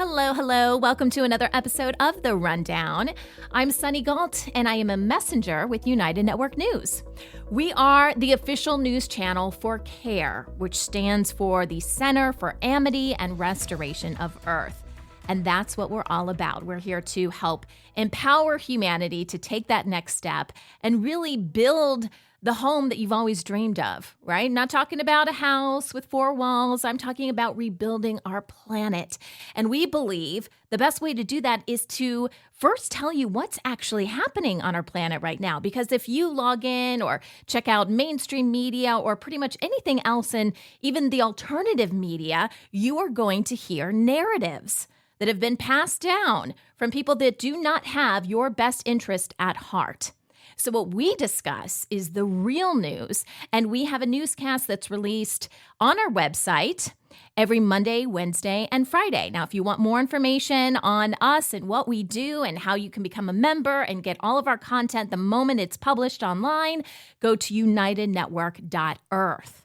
Hello, hello. Welcome to another episode of The Rundown. I'm Sunny Galt, and I am a messenger with United Network News. We are the official news channel for CARE, which stands for the Center for Amity and Restoration of Earth. And that's what we're all about. We're here to help empower humanity to take that next step and really build the home that you've always dreamed of, right? Not talking about a house with four walls. I'm talking about rebuilding our planet. And we believe the best way to do that is to first tell you what's actually happening on our planet right now. Because if you log in or check out mainstream media or pretty much anything else and even the alternative media, you are going to hear narratives that have been passed down from people that do not have your best interest at heart. So what we discuss is the real news, and we have a newscast that's released on our website every Monday, Wednesday, and Friday. Now, if you want more information on us and what we do and how you can become a member and get all of our content the moment it's published online, go to unitednetwork.earth.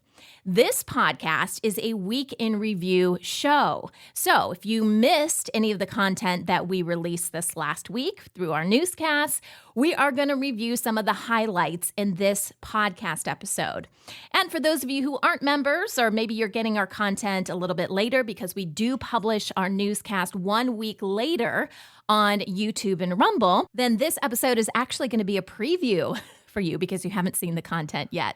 This podcast is a week in review show. So if you missed any of the content that we released this last week through our newscasts, we are going to review some of the highlights in this podcast episode. And for those of you who aren't members, or maybe you're getting our content a little bit later because we do publish our newscast 1 week later on YouTube and Rumble, then this episode is actually going to be a preview for you because you haven't seen the content yet.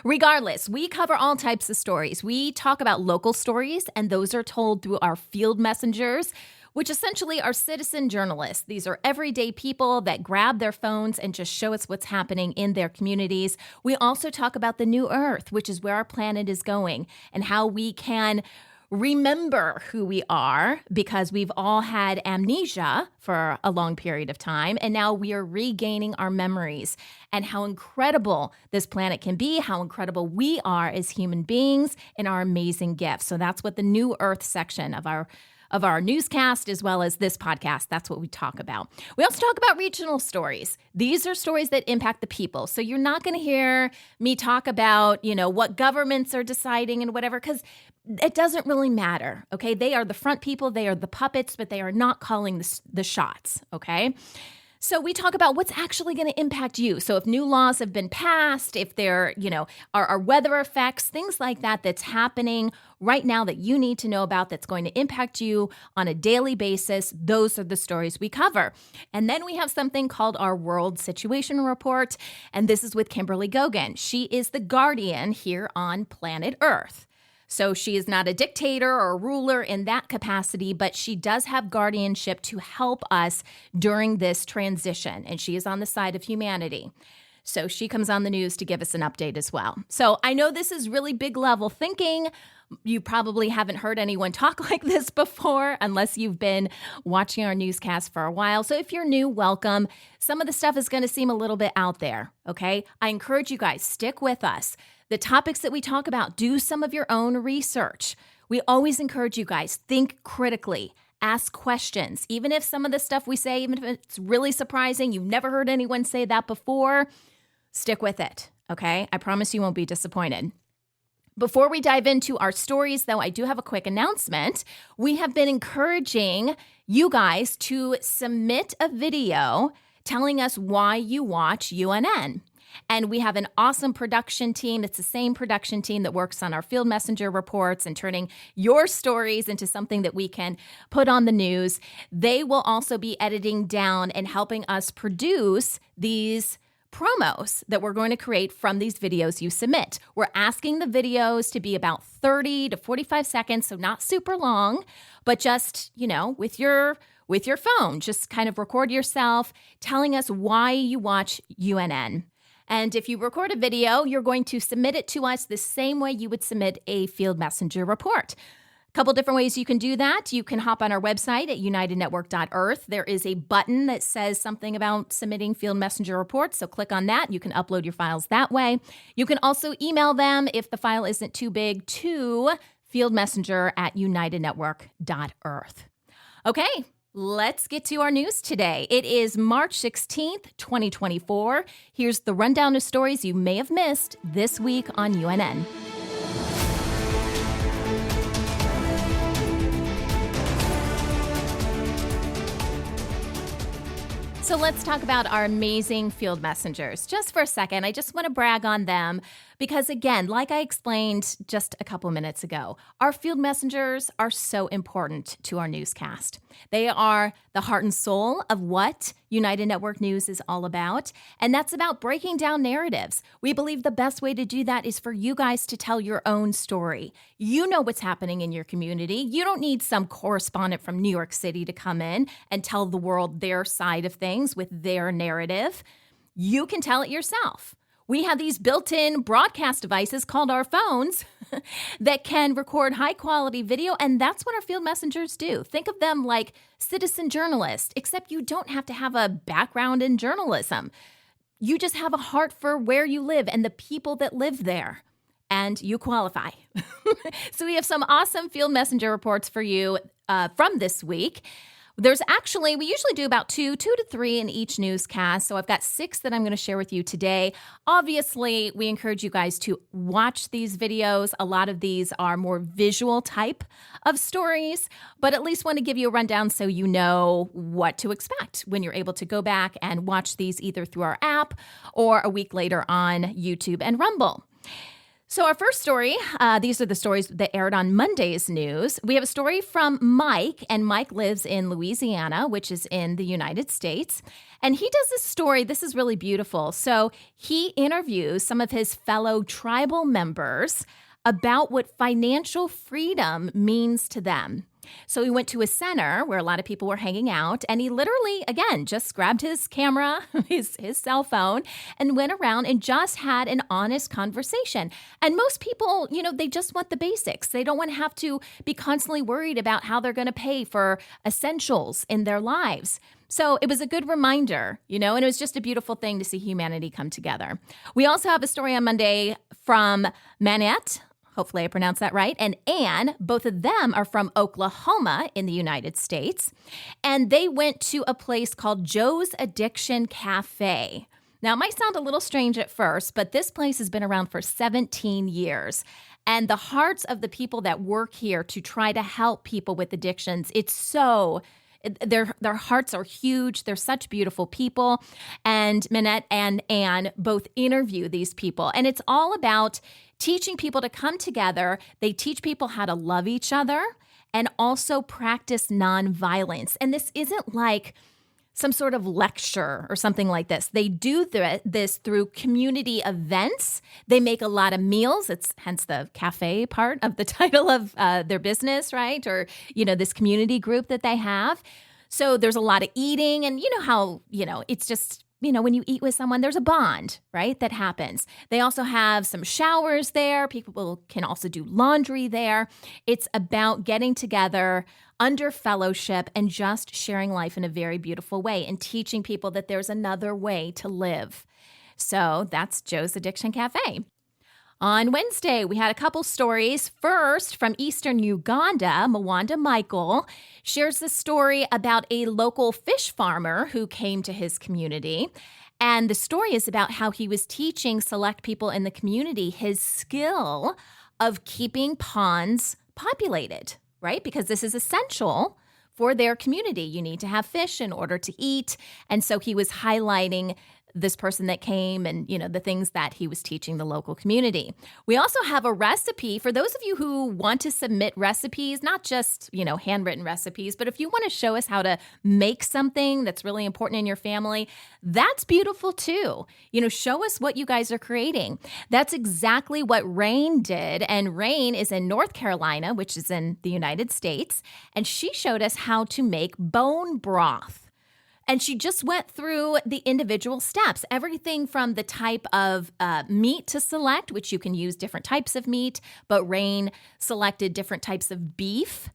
Regardless, we cover all types of stories. We talk about local stories, and those are told through our field messengers, which essentially are citizen journalists. These are everyday people that grab their phones and just show us what's happening in their communities. We also talk about the new Earth, which is where our planet is going, and how we can remember who we are, because we've all had amnesia for a long period of time, and now we are regaining our memories, and how incredible this planet can be, how incredible we are as human beings, and our amazing gifts. So that's what the New Earth section of our newscast, as well as this podcast, that's what we talk about. We also talk about regional stories. These are stories that impact the people. So you're not going to hear me talk about, what governments are deciding and whatever, because it doesn't really matter, okay? They are the front people, they are the puppets, but they are not calling the shots, okay? So we talk about what's actually going to impact you. So if new laws have been passed, if there, are weather effects, things like that that's happening right now that you need to know about that's going to impact you on a daily basis, those are the stories we cover. And then we have something called our World Situation Report, and this is with Kimberly Gogan. She is the guardian here on planet Earth. So she is not a dictator or a ruler in that capacity, but she does have guardianship to help us during this transition, and she is on the side of humanity. So she comes on the news to give us an update as well. So I know this is really big level thinking. You probably haven't heard anyone talk like this before unless you've been watching our newscast for a while. So if you're new, welcome. Some of the stuff is going to seem a little bit out there, okay? I encourage you guys, stick with us. The topics that we talk about, do some of your own research. We always encourage you guys, think critically, ask questions. Even if some of the stuff we say, even if it's really surprising, you've never heard anyone say that before, stick with it, okay? I promise you won't be disappointed. Before we dive into our stories, though, I do have a quick announcement. We have been encouraging you guys to submit a video telling us why you watch UNN. And we have an awesome production team. It's the same production team that works on our field messenger reports and turning your stories into something that we can put on the news. They will also be editing down and helping us produce these promos that we're going to create from these videos you submit. We're asking the videos to be about 30 to 45 seconds, so not super long, but just, with your phone, just kind of record yourself telling us why you watch UNN. And if you record a video, you're going to submit it to us the same way you would submit a field messenger report. A couple different ways you can do that. You can hop on our website at unitednetwork.earth. There is a button that says something about submitting field messenger reports, so click on that. You can upload your files that way. You can also email them if the file isn't too big to fieldmessenger@unitednetwork.earth. Okay. Let's get to our news today. It is March 16th, 2024. Here's the rundown of stories you may have missed this week on UNN. So let's talk about our amazing field messengers. Just for a second, I just want to brag on them because, again, like I explained just a couple minutes ago, our field messengers are so important to our newscast. They are the heart and soul of what United Network News is all about, and that's about breaking down narratives. We believe the best way to do that is for you guys to tell your own story. You know what's happening in your community. You don't need some correspondent from New York City to come in and tell the world their side of things with their narrative. You can tell it yourself. We have these built-in broadcast devices called our phones that can record high-quality video, and that's what our field messengers do. Think of them like citizen journalists, except you don't have to have a background in journalism. You just have a heart for where you live and the people that live there, and you qualify. So we have some awesome field messenger reports for you from this week. We usually do about two to three in each newscast. So I've got 6 that I'm going to share with you today. Obviously, we encourage you guys to watch these videos. A lot of these are more visual type of stories, but at least want to give you a rundown so you know what to expect when you're able to go back and watch these either through our app or a week later on YouTube and Rumble. So our first story, these are the stories that aired on Monday's news. We have a story from Mike, and Mike lives in Louisiana, which is in the United States. And he does this story. This is really beautiful. So he interviews some of his fellow tribal members about what financial freedom means to them. So he went to a center where a lot of people were hanging out, and he literally, again, just grabbed his camera, his cell phone, and went around and just had an honest conversation. And most people, they just want the basics. They don't want to have to be constantly worried about how they're going to pay for essentials in their lives. So it was a good reminder, and it was just a beautiful thing to see humanity come together. We also have a story on Monday from Manette. Hopefully I pronounced that right. And Anne, both of them are from Oklahoma in the United States. And they went to a place called Joe's Addiction Cafe. Now, it might sound a little strange at first, but this place has been around for 17 years. And the hearts of the people that work here to try to help people with addictions, their hearts are huge. They're such beautiful people. And Manette and Anne both interview these people. And it's all about teaching people to come together. They teach people how to love each other and also practice nonviolence. And this isn't like some sort of lecture or something like this. They do this through community events. They make a lot of meals. It's hence the cafe part of the title of their business, right? Or, this community group that they have. So there's a lot of eating, and it's just, when you eat with someone, there's a bond, right, that happens. They also have some showers there. People can also do laundry there. It's about getting together under fellowship and just sharing life in a very beautiful way and teaching people that there's another way to live. So that's Joe's Addiction Cafe. On Wednesday, we had a couple stories. First, from Eastern Uganda, Mwanda Michael shares the story about a local fish farmer who came to his community. And the story is about how he was teaching select people in the community his skill of keeping ponds populated, right? Because this is essential for their community. You need to have fish in order to eat. And so he was highlighting this person that came and, the things that he was teaching the local community. We also have a recipe for those of you who want to submit recipes, not just, handwritten recipes, but if you want to show us how to make something that's really important in your family, that's beautiful too. Show us what you guys are creating. That's exactly what Rain did. And Rain is in North Carolina, which is in the United States. And she showed us how to make bone broth. And she just went through the individual steps, everything from the type of meat to select, which you can use different types of meat, but Rain selected different types of beef.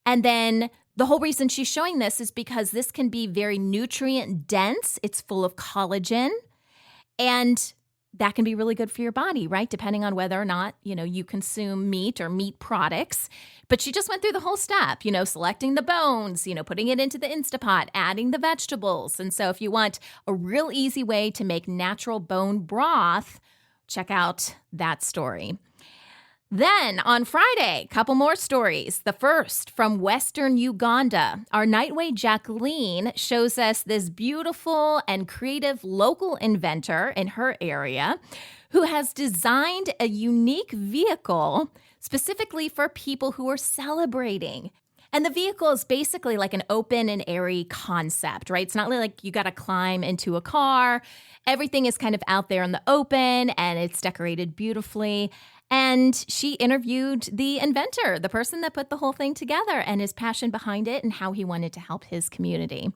And then the whole reason she's showing this is because this can be very nutrient dense. It's full of collagen, and that can be really good for your body, right? Depending on whether or not, you consume meat or meat products. But she just went through the whole step, selecting the bones, putting it into the Instapot, adding the vegetables. And so if you want a real easy way to make natural bone broth, check out that story. Then on Friday, couple more stories. The first from Western Uganda. Our Nightway Jacqueline shows us this beautiful and creative local inventor in her area who has designed a unique vehicle specifically for people who are celebrating. And the vehicle is basically like an open and airy concept, right? It's not like you got to climb into a car. Everything is kind of out there in the open and it's decorated beautifully. And she interviewed the inventor, the person that put the whole thing together, and his passion behind it and how he wanted to help his community.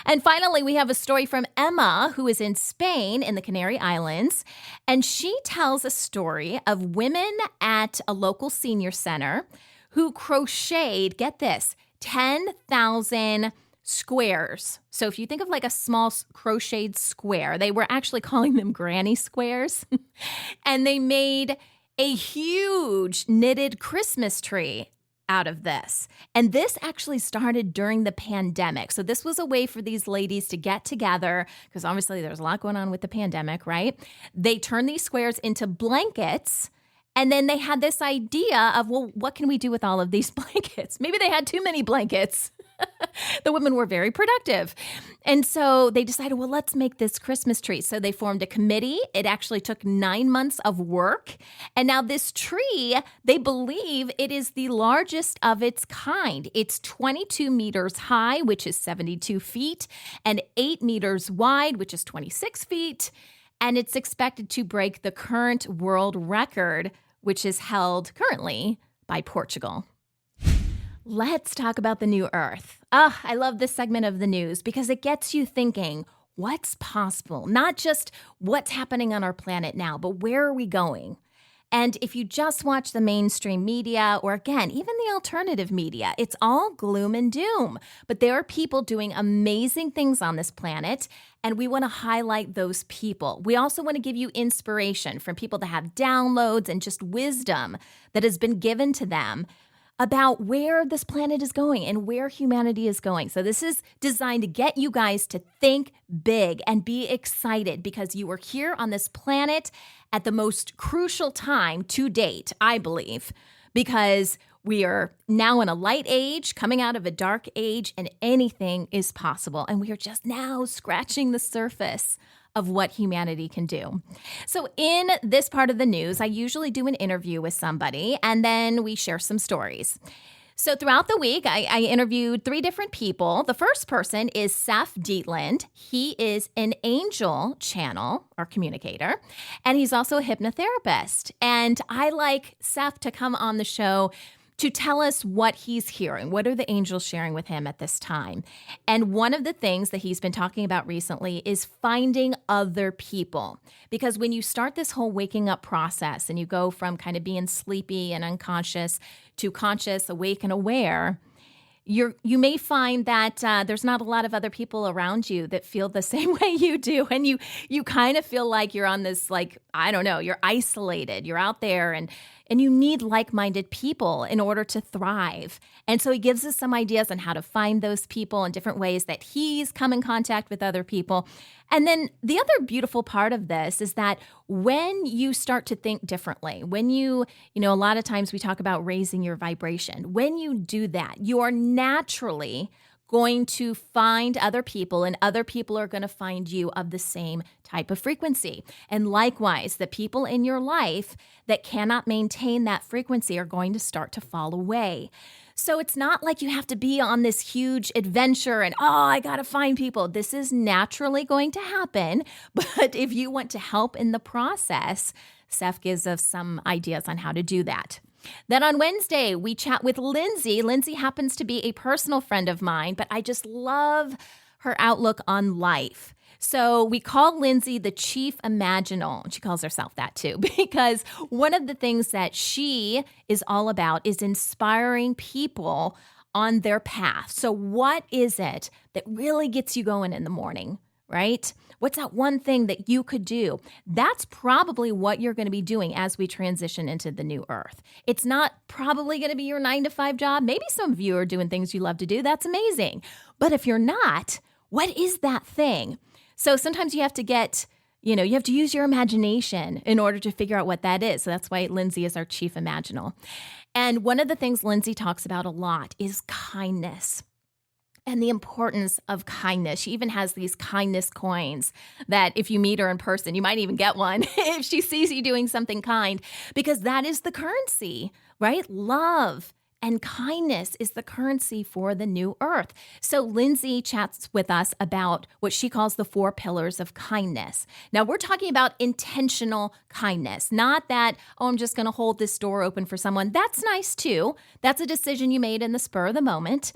And finally, we have a story from Emma, who is in Spain in the Canary Islands. And she tells a story of women at a local senior center who crocheted, get this, 10,000 squares. So if you think of like a small crocheted square, they were actually calling them granny squares. And they made a huge knitted Christmas tree out of this. And this actually started during the pandemic. So this was a way for these ladies to get together because obviously there's a lot going on with the pandemic, right? They turned these squares into blankets. And then they had this idea of, well, what can we do with all of these blankets? Maybe they had too many blankets. The women were very productive. And so they decided, well, let's make this Christmas tree. So they formed a committee. It actually took 9 months of work. And now this tree, they believe it is the largest of its kind. It's 22 meters high, which is 72 feet, and 8 meters wide, which is 26 feet. And it's expected to break the current world record, which is held currently by Portugal. Let's talk about the new Earth. I love this segment of the news because it gets you thinking, what's possible? Not just what's happening on our planet now, but where are we going? And if you just watch the mainstream media, or again, even the alternative media, it's all gloom and doom. But there are people doing amazing things on this planet, and we want to highlight those people. We also want to give you inspiration from people that have downloads and just wisdom that has been given to them about where this planet is going and where humanity is going. So this is designed to get you guys to think big and be excited because you are here on this planet at the most crucial time to date, I believe, because we are now in a light age, coming out of a dark age, and anything is possible. And we are just now scratching the surface of what humanity can do. So in this part of the news, I usually do an interview with somebody, and then we share some stories. So throughout the week, I interviewed 3 different people. The first person is Seth Dietland. He is an angel channel or communicator, and he's also a hypnotherapist. And I like Seth to come on the show to tell us what he's hearing. What are the angels sharing with him at this time? And one of the things that he's been talking about recently is finding other people. Because when you start this whole waking up process and you go from kind of being sleepy and unconscious to conscious, awake, and aware, you may find that there's not a lot of other people around you that feel the same way you do. And you kind of feel like you're on this, like, I don't know, you're isolated. You're out there and you need like-minded people in order to thrive. And so he gives us some ideas on how to find those people and different ways that he's come in contact with other people. And then the other beautiful part of this is that when you start to think differently, when you a lot of times we talk about raising your vibration. When you do that, you are naturally going to find other people, and other people are going to find you of the same type of frequency. And likewise, the people in your life that cannot maintain that frequency are going to start to fall away. So it's not like you have to be on this huge adventure and, I got to find people. This is naturally going to happen. But if you want to help in the process, Seth gives us some ideas on how to do that. Then on Wednesday, we chat with Lindsay. Lindsay happens to be a personal friend of mine, but I just love her outlook on life. So we call Lindsay the Chief Imaginal. She calls herself that too, because one of the things that she is all about is inspiring people on their path. So what is it that really gets you going in the morning, right? What's that one thing that you could do? That's probably what you're going to be doing as we transition into the new Earth. It's not probably going to be your 9-to-5 job. Maybe some of you are doing things you love to do. That's amazing. But if you're not, what is that thing? So sometimes you have to get You have to use your imagination in order to figure out what that is. So that's why Lindsay is our chief imaginal. And one of the things Lindsay talks about a lot is kindness and the importance of kindness. She even has these kindness coins that if you meet her in person, you might even get one if she sees you doing something kind, because that is the currency, right? Love and kindness is the currency for the new earth. So Lindsay chats with us about what she calls the 4 pillars of kindness. Now, we're talking about intentional kindness, not that, I'm just going to hold this door open for someone. That's nice too. That's a decision you made in the spur of the moment.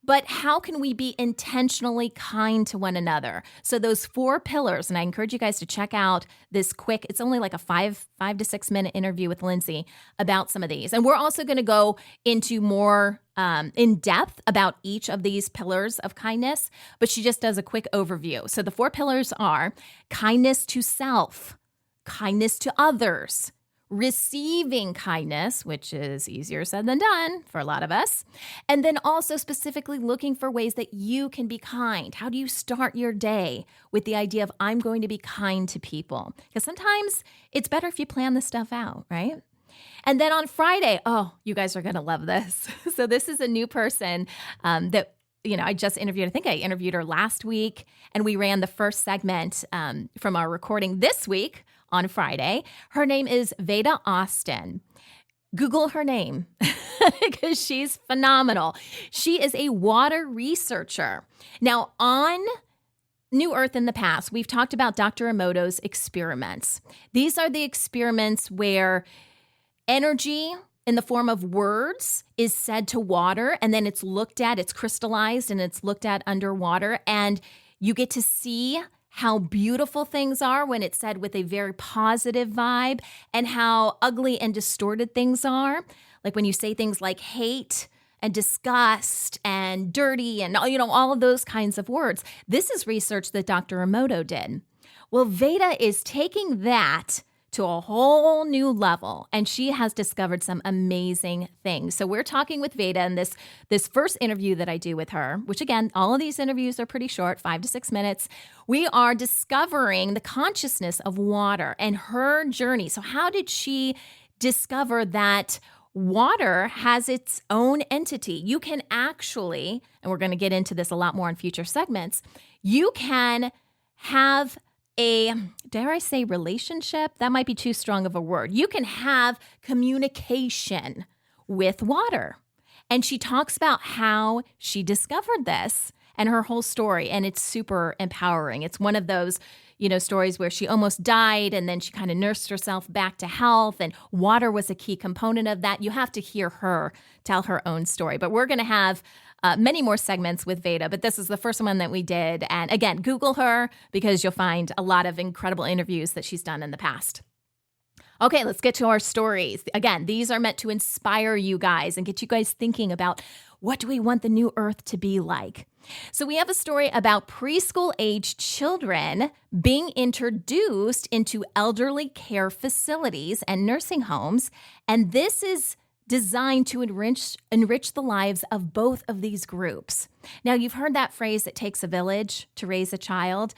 But how can we be intentionally kind to one another? So those 4 pillars, and I encourage you guys to check out this quick, it's only like a 5 to 6 minute interview with Lindsay about some of these. And we're also going to go into more in depth about each of these pillars of kindness, but she just does a quick overview. So the 4 pillars are kindness to self, kindness to others, receiving kindness, which is easier said than done for a lot of us, and then also specifically looking for ways that you can be kind. How do you start your day with the idea of I'm going to be kind to people? Because sometimes it's better if you plan this stuff out, right? And then on Friday, you guys are going to love this. So this is a new person that I just interviewed. I think I interviewed her last week, and we ran the first segment from our recording this week on Friday. Her name is Veda Austin. Google her name because she's phenomenal. She is a water researcher. Now, on New Earth in the past, we've talked about Dr. Emoto's experiments. These are the experiments where energy in the form of words is said to water, and then it's looked at, it's crystallized, and it's looked at underwater, and you get to see how beautiful things are when it's said with a very positive vibe, and how ugly and distorted things are. Like when you say things like hate and disgust and dirty and all of those kinds of words. This is research that Dr. Emoto did. Well, Veda is taking that to a whole new level, and she has discovered some amazing things. So we're talking with Veda in this first interview that I do with her, which again, all of these interviews are pretty short, 5 to 6 minutes. We are discovering the consciousness of water and her journey. So how did she discover that water has its own entity? You can actually, and we're going to get into this a lot more in future segments, you can have dare I say relationship? That might be too strong of a word. You can have communication with water. And she talks about how she discovered this and her whole story. And it's super empowering. It's one of those, stories where she almost died and then she kind of nursed herself back to health. And water was a key component of that. You have to hear her tell her own story. But we're going to have many more segments with Veda, but this is the first one that we did. And again, Google her because you'll find a lot of incredible interviews that she's done in the past. Okay, let's get to our stories. Again, these are meant to inspire you guys and get you guys thinking about what do we want the new earth to be like. So we have a story about preschool-aged children being introduced into elderly care facilities and nursing homes, and this is designed to enrich the lives of both of these groups. Now, you've heard that phrase, it takes a village to raise a child.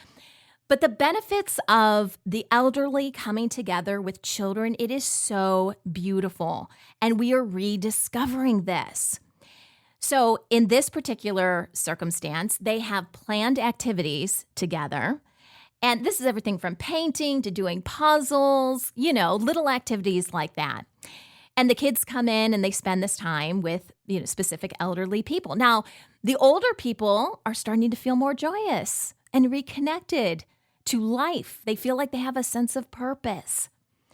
But the benefits of the elderly coming together with children, it is so beautiful. And we are rediscovering this. So in this particular circumstance, they have planned activities together. And this is everything from painting to doing puzzles, little activities like that. And the kids come in and they spend this time with, specific elderly people. Now, the older people are starting to feel more joyous and reconnected to life. They feel like they have a sense of purpose.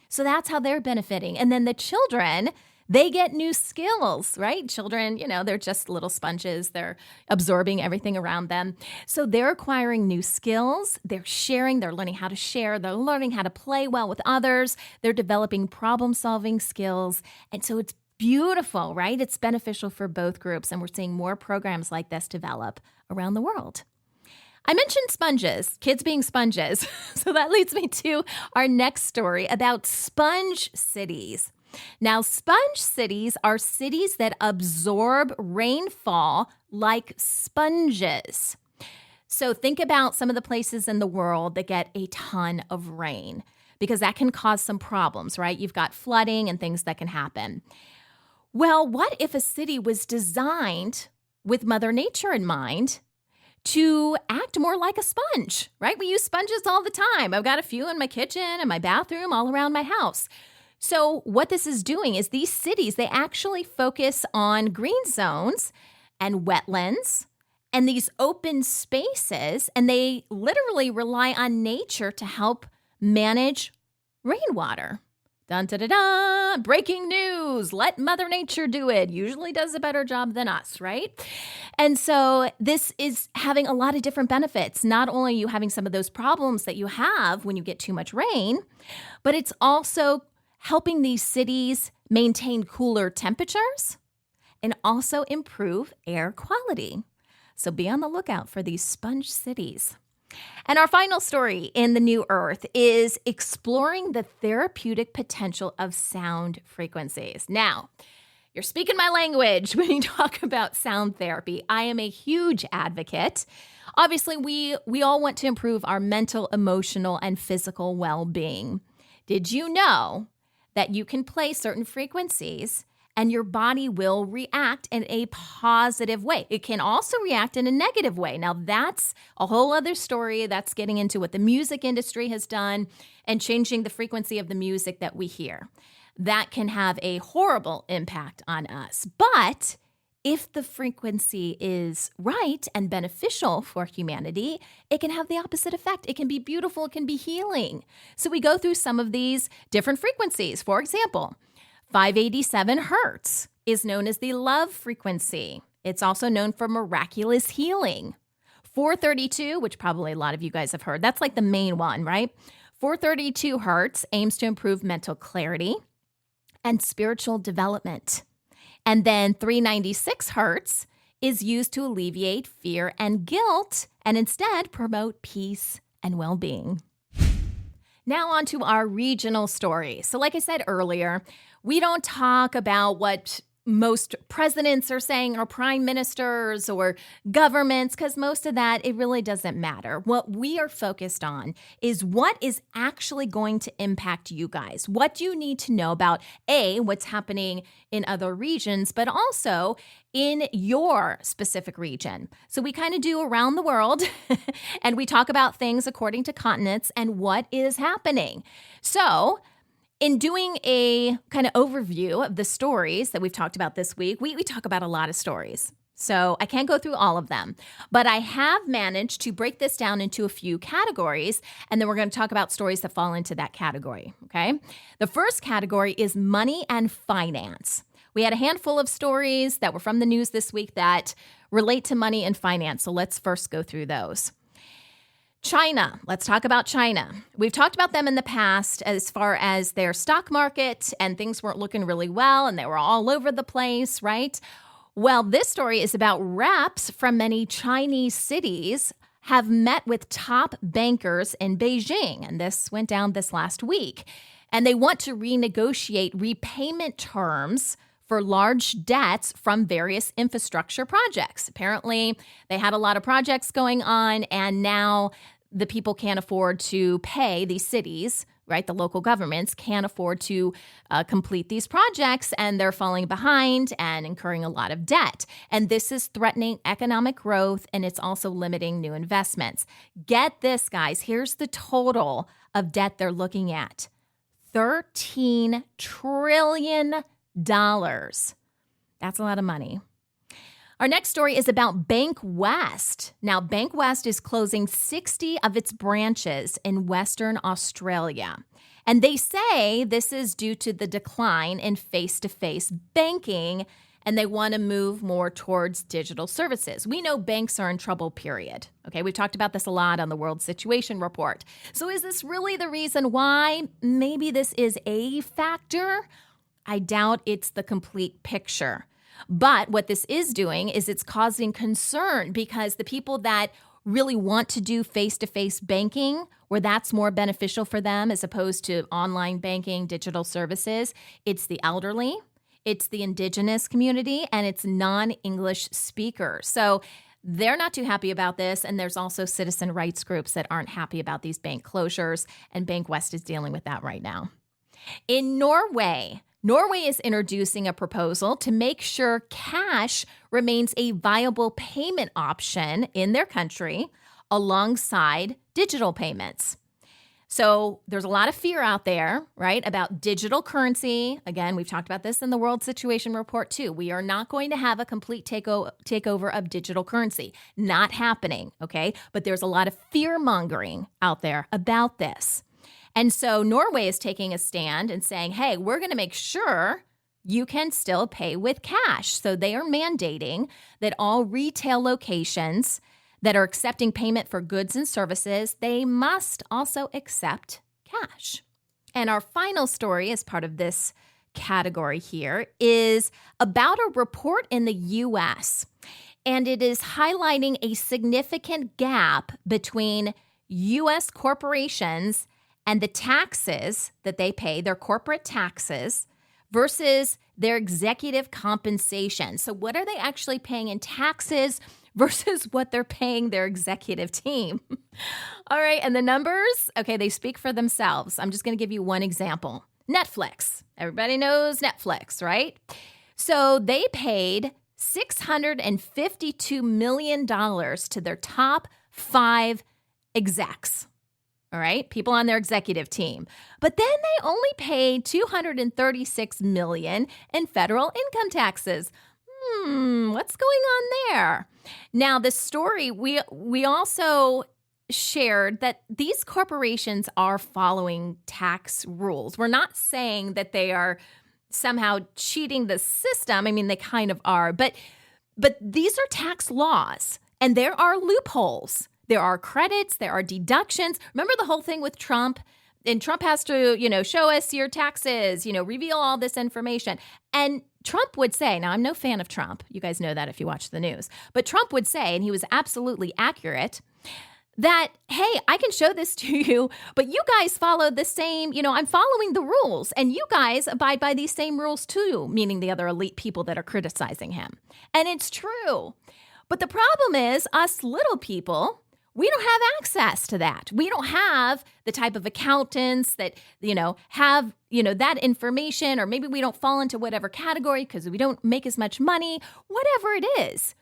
So that's how they're benefiting. And then the children, they get new skills, right? Children, they're just little sponges. They're absorbing everything around them. So they're acquiring new skills. They're sharing. They're learning how to share. They're learning how to play well with others. They're developing problem-solving skills. And so it's beautiful, right? It's beneficial for both groups. And we're seeing more programs like this develop around the world. I mentioned sponges, kids being sponges. So that leads me to our next story about sponge cities. Now, sponge cities are cities that absorb rainfall like sponges. So think about some of the places in the world that get a ton of rain because that can cause some problems, right? You've got flooding and things that can happen. Well, what if a city was designed with Mother Nature in mind to act more like a sponge, right? We use sponges all the time. I've got a few in my kitchen and my bathroom, all around my house. So what this is doing is these cities, they actually focus on green zones and wetlands and these open spaces, and they literally rely on nature to help manage rainwater. Dun, da, da, da. Breaking news. Let Mother Nature do it. Usually does a better job than us, right? And so this is having a lot of different benefits. Not only are you having some of those problems that you have when you get too much rain, but it's also helping these cities maintain cooler temperatures and also improve air quality. So be on the lookout for these sponge cities. And our final story in the New Earth is exploring the therapeutic potential of sound frequencies. Now, you're speaking my language when you talk about sound therapy. I am a huge advocate. Obviously, we all want to improve our mental, emotional, and physical well-being. Did you know that you can play certain frequencies and your body will react in a positive way? It can also react in a negative way. Now, that's a whole other story. That's getting into what the music industry has done and changing the frequency of the music that we hear. That can have a horrible impact on us. But if the frequency is right and beneficial for humanity, it can have the opposite effect. It can be beautiful. It can be healing. So we go through some of these different frequencies. For example, 587 hertz is known as the love frequency. It's also known for miraculous healing. 432, which probably a lot of you guys have heard, that's like the main one, right? 432 hertz aims to improve mental clarity and spiritual development. And then 396 hertz is used to alleviate fear and guilt and instead promote peace and well-being. Now on to our regional story. So like I said earlier, we don't talk about what most presidents are saying or prime ministers or governments, because most of that, it really doesn't matter. What we are focused on is what is actually going to impact you guys. What do you need to know about, A, what's happening in other regions, but also in your specific region. So we kind of do around the world and we talk about things according to continents and what is happening. So in doing a kind of overview of the stories that we've talked about this week, we talk about a lot of stories. So I can't go through all of them, but I have managed to break this down into a few categories, and then we're going to talk about stories that fall into that category, okay? The first category is money and finance. We had a handful of stories that were from the news this week that relate to money and finance, so let's first go through those. China. Let's talk about China. We've talked about them in the past as far as their stock market, and things weren't looking really well, and they were all over the place, right? Well, this story is about reps from many Chinese cities have met with top bankers in Beijing, and this went down this last week. And they want to renegotiate repayment terms for large debts from various infrastructure projects. Apparently, they had a lot of projects going on, and now the people can't afford to pay these cities, right? The local governments can't afford to complete these projects, and they're falling behind and incurring a lot of debt. And this is threatening economic growth, and it's also limiting new investments. Get this, guys. Here's the total of debt they're looking at. $13 trillion. That's a lot of money. Our next story is about Bank West. Now, Bank West is closing 60 of its branches in Western Australia. And they say this is due to the decline in face-to-face banking, and they want to move more towards digital services. We know banks are in trouble, period. Okay, we've talked about this a lot on the World Situation Report. So is this really the reason why? Maybe this is a factor. I doubt it's the complete picture. But what this is doing is it's causing concern because the people that really want to do face-to-face banking, where that's more beneficial for them as opposed to online banking, digital services, it's the elderly, it's the indigenous community, and it's non-English speakers. So They're not too happy about this. And there's also citizen rights groups that aren't happy about these bank closures. And Bank West is dealing with that right now. In Norway is introducing a proposal to make sure cash remains a viable payment option in their country alongside digital payments. So there's a lot of fear out there, right, about digital currency. Again, we've talked about this in the World Situation Report too. We are not going to have a complete takeover of digital currency. Not happening, okay? But there's a lot of fear-mongering out there about this. And so Norway is taking a stand and saying, hey, we're going to make sure you can still pay with cash. So they are mandating that all retail locations that are accepting payment for goods and services, they must also accept cash. And our final story as part of this category here is about a report in the U.S., and it is highlighting a significant gap between U.S. corporations and the taxes that they pay, their corporate taxes, versus their executive compensation. So what are they actually paying in taxes versus what they're paying their executive team? All right, and the numbers, okay, they speak for themselves. I'm just going to give you one example. Netflix. Everybody knows Netflix, right? So they paid $652 million to their top 5 execs. All right, people on their executive team. But then they only paid $236 million in federal income taxes. What's going on there? Now, the story, we also shared that these corporations are following tax rules. We're not saying that they are somehow cheating the system. I mean, they kind of are, but these are tax laws, and there are loopholes. There are credits, there are deductions. Remember the whole thing with Trump? And Trump has to, show us your taxes, reveal all this information. And Trump would say, now I'm no fan of Trump. You guys know that if you watch the news. But Trump would say, and he was absolutely accurate, that, hey, I can show this to you, but you guys follow the same, I'm following the rules. And you guys abide by these same rules too, meaning the other elite people that are criticizing him. And it's true. But the problem is us little people, we don't have access to that. We don't have the type of accountants that, have, that information, or maybe we don't fall into whatever category because we don't make as much money, whatever it is.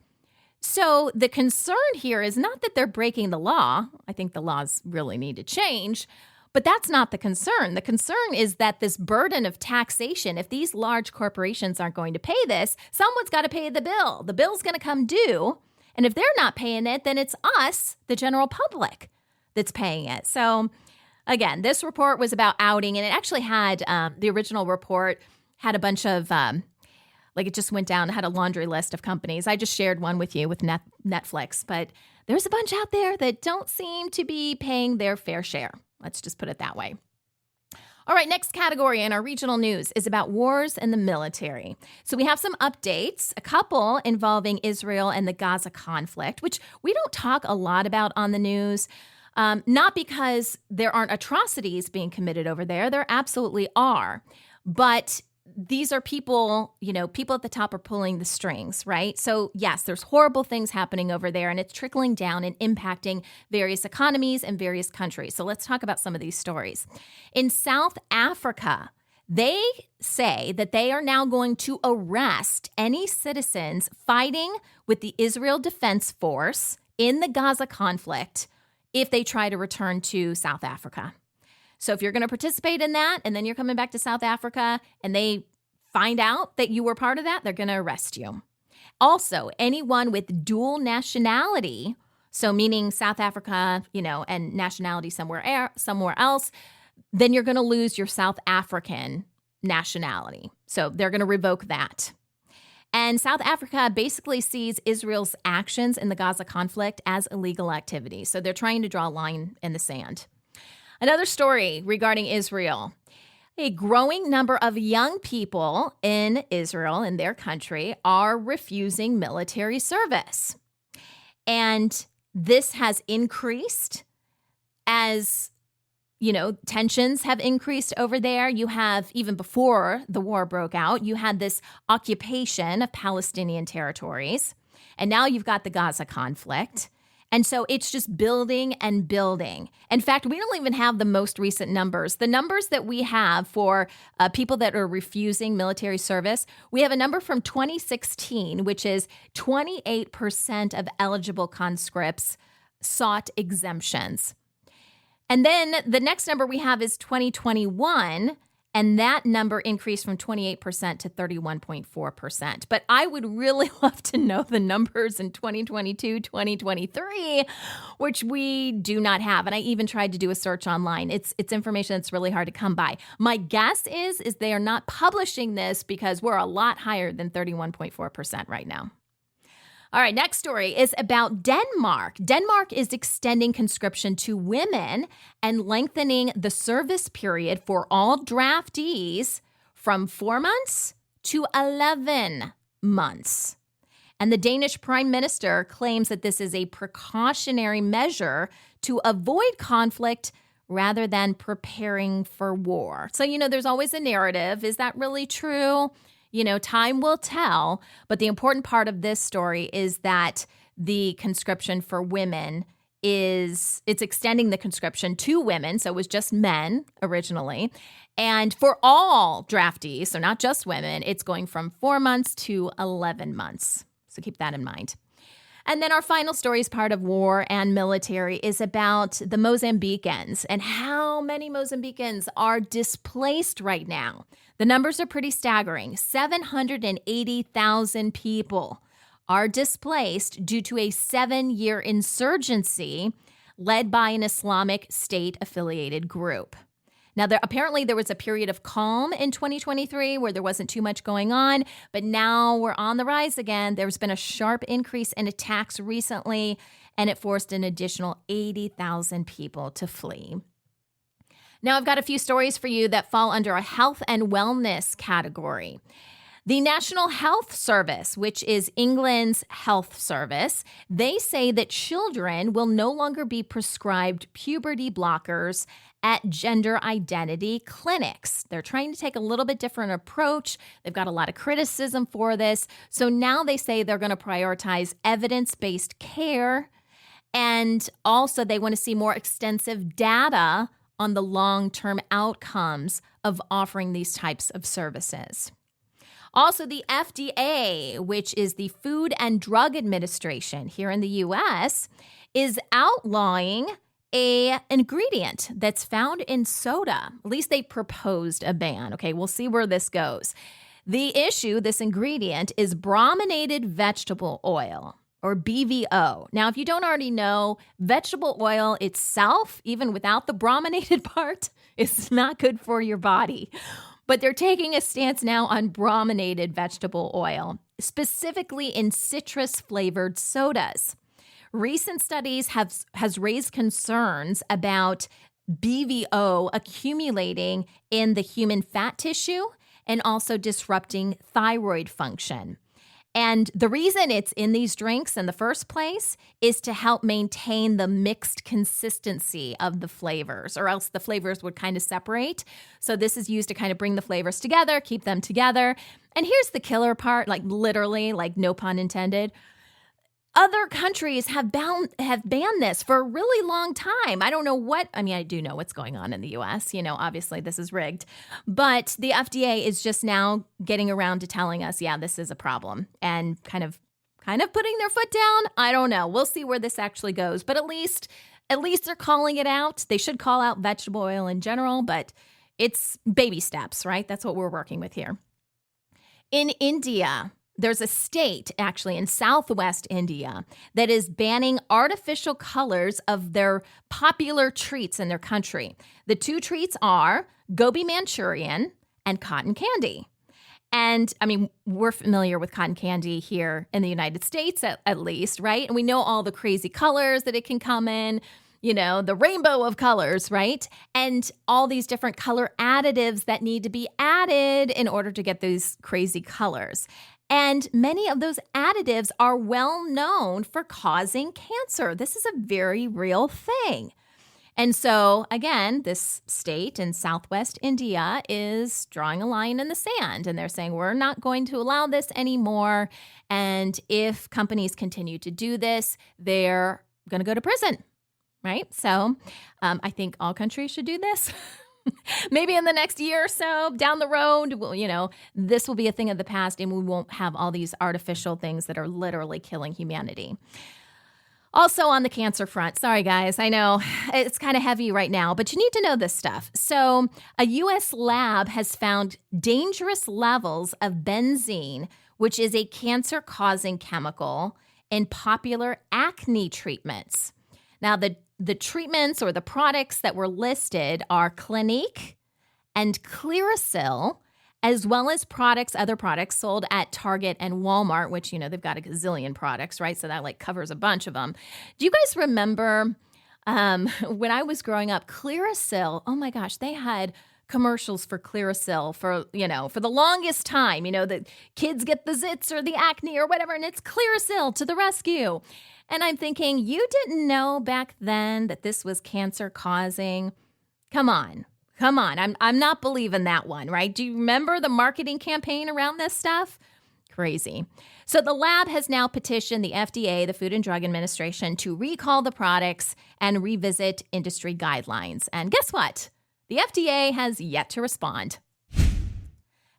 So the concern here is not that they're breaking the law. I think the laws really need to change, but that's not the concern. The concern is that this burden of taxation, if these large corporations aren't going to pay this, someone's got to pay the bill. The bill's going to come due. And if they're not paying it, then it's us, the general public, that's paying it. So again, this report was about outing, and it actually had, the original report had a bunch of, it just went down, had a laundry list of companies. I just shared one with you with Netflix, but there's a bunch out there that don't seem to be paying their fair share. Let's just put it that way. All right, next category in our regional news is about wars and the military. So we have some updates, a couple involving Israel and the Gaza conflict, which we don't talk a lot about on the news, not because there aren't atrocities being committed over there. There absolutely are. But these are people, people at the top are pulling the strings, right? So yes, there's horrible things happening over there, and it's trickling down and impacting various economies and various countries. So let's talk about some of these stories. In South Africa, they say that they are now going to arrest any citizens fighting with the Israel Defense Force in the Gaza conflict if they try to return to South Africa. So if you're going to participate in that, and then you're coming back to South Africa, and they find out that you were part of that, they're going to arrest you. Also, anyone with dual nationality, so meaning South Africa, and nationality somewhere else, then you're going to lose your South African nationality. So they're going to revoke that. And South Africa basically sees Israel's actions in the Gaza conflict as illegal activity. So they're trying to draw a line in the sand. Another story regarding Israel. A growing number of young people in Israel, in their country, are refusing military service. And this has increased as, tensions have increased over there. You have, even before the war broke out, you had this occupation of Palestinian territories. And now you've got the Gaza conflict. And so it's just building and building. In fact, we don't even have the most recent numbers. The numbers that we have for people that are refusing military service, we have a number from 2016, which is 28% of eligible conscripts sought exemptions. And then the next number we have is 2021, and that number increased from 28% to 31.4%. But I would really love to know the numbers in 2022, 2023, which we do not have. And I even tried to do a search online. It's information that's really hard to come by. My guess is they are not publishing this because we're a lot higher than 31.4% right now. All right, next story is about Denmark. Denmark is extending conscription to women and lengthening the service period for all draftees from 4 months to 11 months. And the Danish Prime Minister claims that this is a precautionary measure to avoid conflict rather than preparing for war. So, there's always a narrative. Is that really true? Time will tell, but the important part of this story is that the conscription for women it's extending the conscription to women, so it was just men originally, and for all draftees, so not just women, it's going from 4 months to 11 months. So keep that in mind. And then our final story is part of war and military is about the Mozambicans and how many Mozambicans are displaced right now. The numbers are pretty staggering. 780,000 people are displaced due to a 7-year insurgency led by an Islamic State-affiliated group. Now, apparently there was a period of calm in 2023 where there wasn't too much going on, but now we're on the rise again. There's been a sharp increase in attacks recently, and it forced an additional 80,000 people to flee. Now, I've got a few stories for you that fall under a health and wellness category. The National Health Service, which is England's health service, they say that children will no longer be prescribed puberty blockers at gender identity clinics. They're trying to take a little bit different approach. They've got a lot of criticism for this. So now they say they're going to prioritize evidence-based care, and also they want to see more extensive data on the long-term outcomes of offering these types of services. Also, the FDA, which is the Food and Drug Administration here in the U.S., is outlawing an ingredient that's found in soda. At least they proposed a ban. Okay, we'll see where this goes. The issue, this ingredient, is brominated vegetable oil, or BVO. Now, if you don't already know, vegetable oil itself, even without the brominated part, is not good for your body. But they're taking a stance now on brominated vegetable oil, specifically in citrus-flavored sodas. Recent studies has raised concerns about BVO accumulating in the human fat tissue and also disrupting thyroid function. And the reason it's in these drinks in the first place is to help maintain the mixed consistency of the flavors, or else the flavors would kind of separate. So this is used to kind of bring the flavors together, keep them together. And here's the killer part, like literally, like no pun intended. Other countries have banned this for a really long time. I don't know I do know what's going on in the U.S. Obviously this is rigged. But the FDA is just now getting around to telling us, yeah, this is a problem. And kind of putting their foot down. I don't know. We'll see where this actually goes. But at least they're calling it out. They should call out vegetable oil in general, but it's baby steps, right? That's what we're working with here. In India, there's a state, actually, in southwest India that is banning artificial colors of their popular treats in their country. The two treats are gobi Manchurian and cotton candy. And, we're familiar with cotton candy here in the United States, at least, right? And we know all the crazy colors that it can come in, the rainbow of colors, right? And all these different color additives that need to be added in order to get those crazy colors. And many of those additives are well known for causing cancer. This is a very real thing. And so, again, this state in southwest India is drawing a line in the sand, and they're saying, we're not going to allow this anymore. And if companies continue to do this, they're going to go to prison, right? So I think all countries should do this. Maybe in the next year or so down the road, this will be a thing of the past, and we won't have all these artificial things that are literally killing humanity. Also on the cancer front, sorry guys, I know it's kind of heavy right now, but you need to know this stuff. So a U.S. lab has found dangerous levels of benzene, which is a cancer-causing chemical, in popular acne treatments. Now, the treatments or the products that were listed are Clinique and Clearasil, as well as other products sold at Target and Walmart, which, they've got a gazillion products, right? So that covers a bunch of them. Do you guys remember when I was growing up, Clearasil, oh my gosh, they had commercials for Clearasil for the longest time. The kids get the zits or the acne or whatever, and it's Clearasil to the rescue. And I'm thinking, you didn't know back then that this was cancer causing? Come on. I'm not believing that one, right? Do you remember the marketing campaign around this stuff? Crazy. So the lab has now petitioned the FDA, the Food and Drug Administration, to recall the products and revisit industry guidelines. And guess what? The FDA has yet to respond.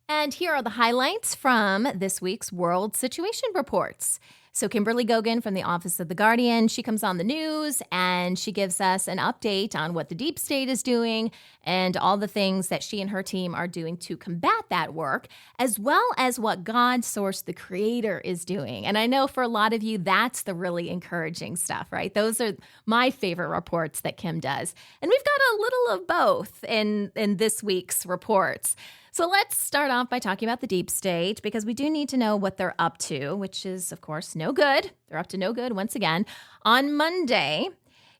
And here are the highlights from this week's World Situation Reports. So Kimberly Gogan from the Office of the Guardian, she comes on the news and she gives us an update on what the deep state is doing and all the things that she and her team are doing to combat that work, as well as what God Source, the Creator, is doing. And I know for a lot of you, that's the really encouraging stuff, right? Those are my favorite reports that Kim does. And we've got a little of both in this week's reports. So let's start off by talking about the deep state, because we do need to know what they're up to, which is, of course, no good. They're up to no good once again. On Monday,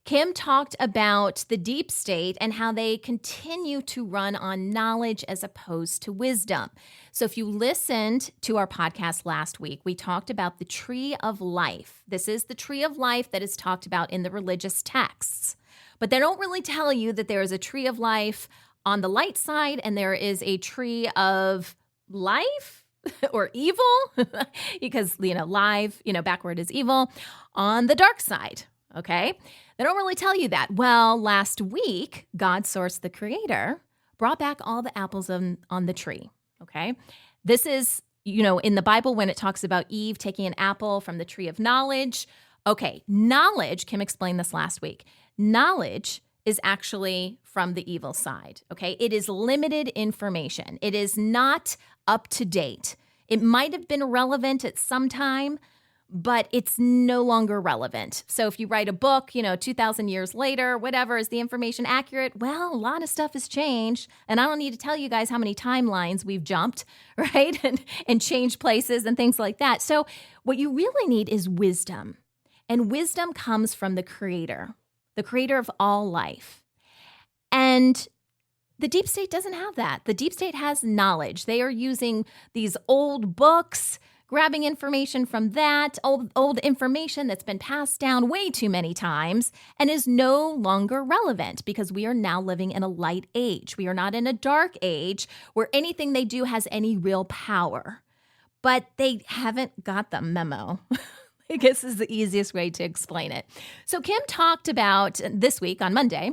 Kim talked about the deep state and how they continue to run on knowledge as opposed to wisdom. So if you listened to our podcast last week, we talked about the tree of life. This is the tree of life that is talked about in the religious texts. But they don't really tell you that there is a tree of life on the light side, and there is a tree of life or evil, because, live, backward is evil, on the dark side, okay? They don't really tell you that. Well, last week, God Source, the Creator, brought back all the apples on the tree, okay? This is, in the Bible, when it talks about Eve taking an apple from the tree of knowledge, okay, knowledge, Kim explained this last week, knowledge is actually from the evil side, okay? It is limited information. It is not up to date. It might have been relevant at some time, but it's no longer relevant. So if you write a book, 2,000 years later, whatever, is the information accurate? Well, a lot of stuff has changed, and I don't need to tell you guys how many timelines we've jumped, right? And changed places and things like that. So what you really need is wisdom, and wisdom comes from the Creator of all life. And the deep state doesn't have that. The deep state has knowledge. They are using these old books, grabbing information from that, old information that's been passed down way too many times and is no longer relevant, because we are now living in a light age. We are not in a dark age where anything they do has any real power. But they haven't got the memo. I guess is the easiest way to explain it. So Kim talked about this week on Monday,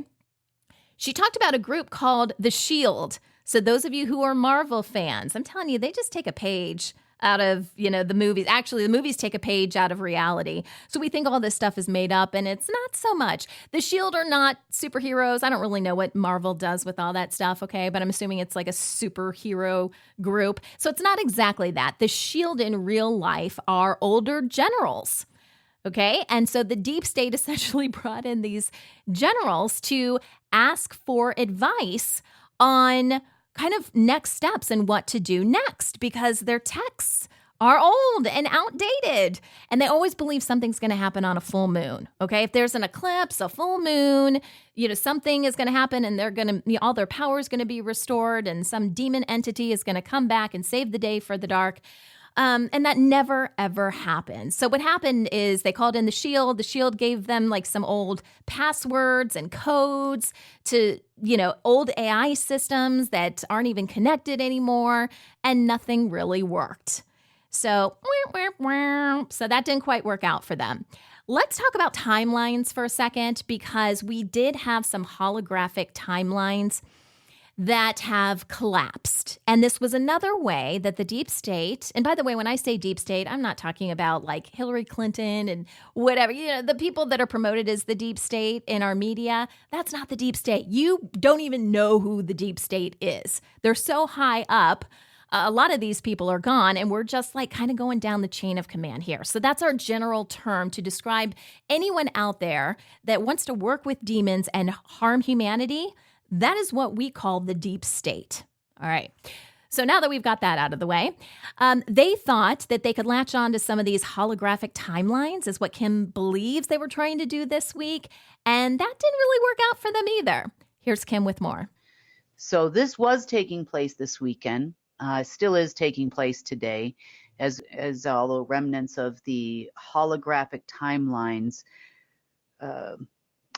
she talked about a group called The Shield. So those of you who are Marvel fans, I'm telling you, they just take a page out of, the movies. Actually, the movies take a page out of reality. So we think all this stuff is made up, and it's not so much. The Shield are not superheroes. I don't really know what Marvel does with all that stuff, okay? But I'm assuming it's like a superhero group. So it's not exactly that. The Shield in real life are older generals, okay? And so the deep state essentially brought in these generals to ask for advice on kind of next steps and what to do next, because their texts are old and outdated. And they always believe something's going to happen on a full moon. Okay. If there's an eclipse, a full moon, something is going to happen, and they're going to, all their power is going to be restored, and some demon entity is going to come back and save the day for the dark. And that never, ever happened. So what happened is they called in the Shield. The Shield gave them like some old passwords and codes to, old AI systems that aren't even connected anymore, and nothing really worked. So that didn't quite work out for them. Let's talk about timelines for a second, because we did have some holographic timelines that have collapsed. And this was another way that the deep state, and by the way, when I say deep state, I'm not talking about like Hillary Clinton and whatever, the people that are promoted as the deep state in our media, that's not the deep state. You don't even know who the deep state is. They're so high up. A lot of these people are gone, and we're just like kind of going down the chain of command here. So that's our general term to describe anyone out there that wants to work with demons and harm humanity. That is what we call the deep state. All right. So now that we've got that out of the way, they thought that they could latch on to some of these holographic timelines, is what Kim believes they were trying to do this week. And that didn't really work out for them either. Here's Kim with more. So this was taking place this weekend, still is taking place today, as all the remnants of the holographic timelines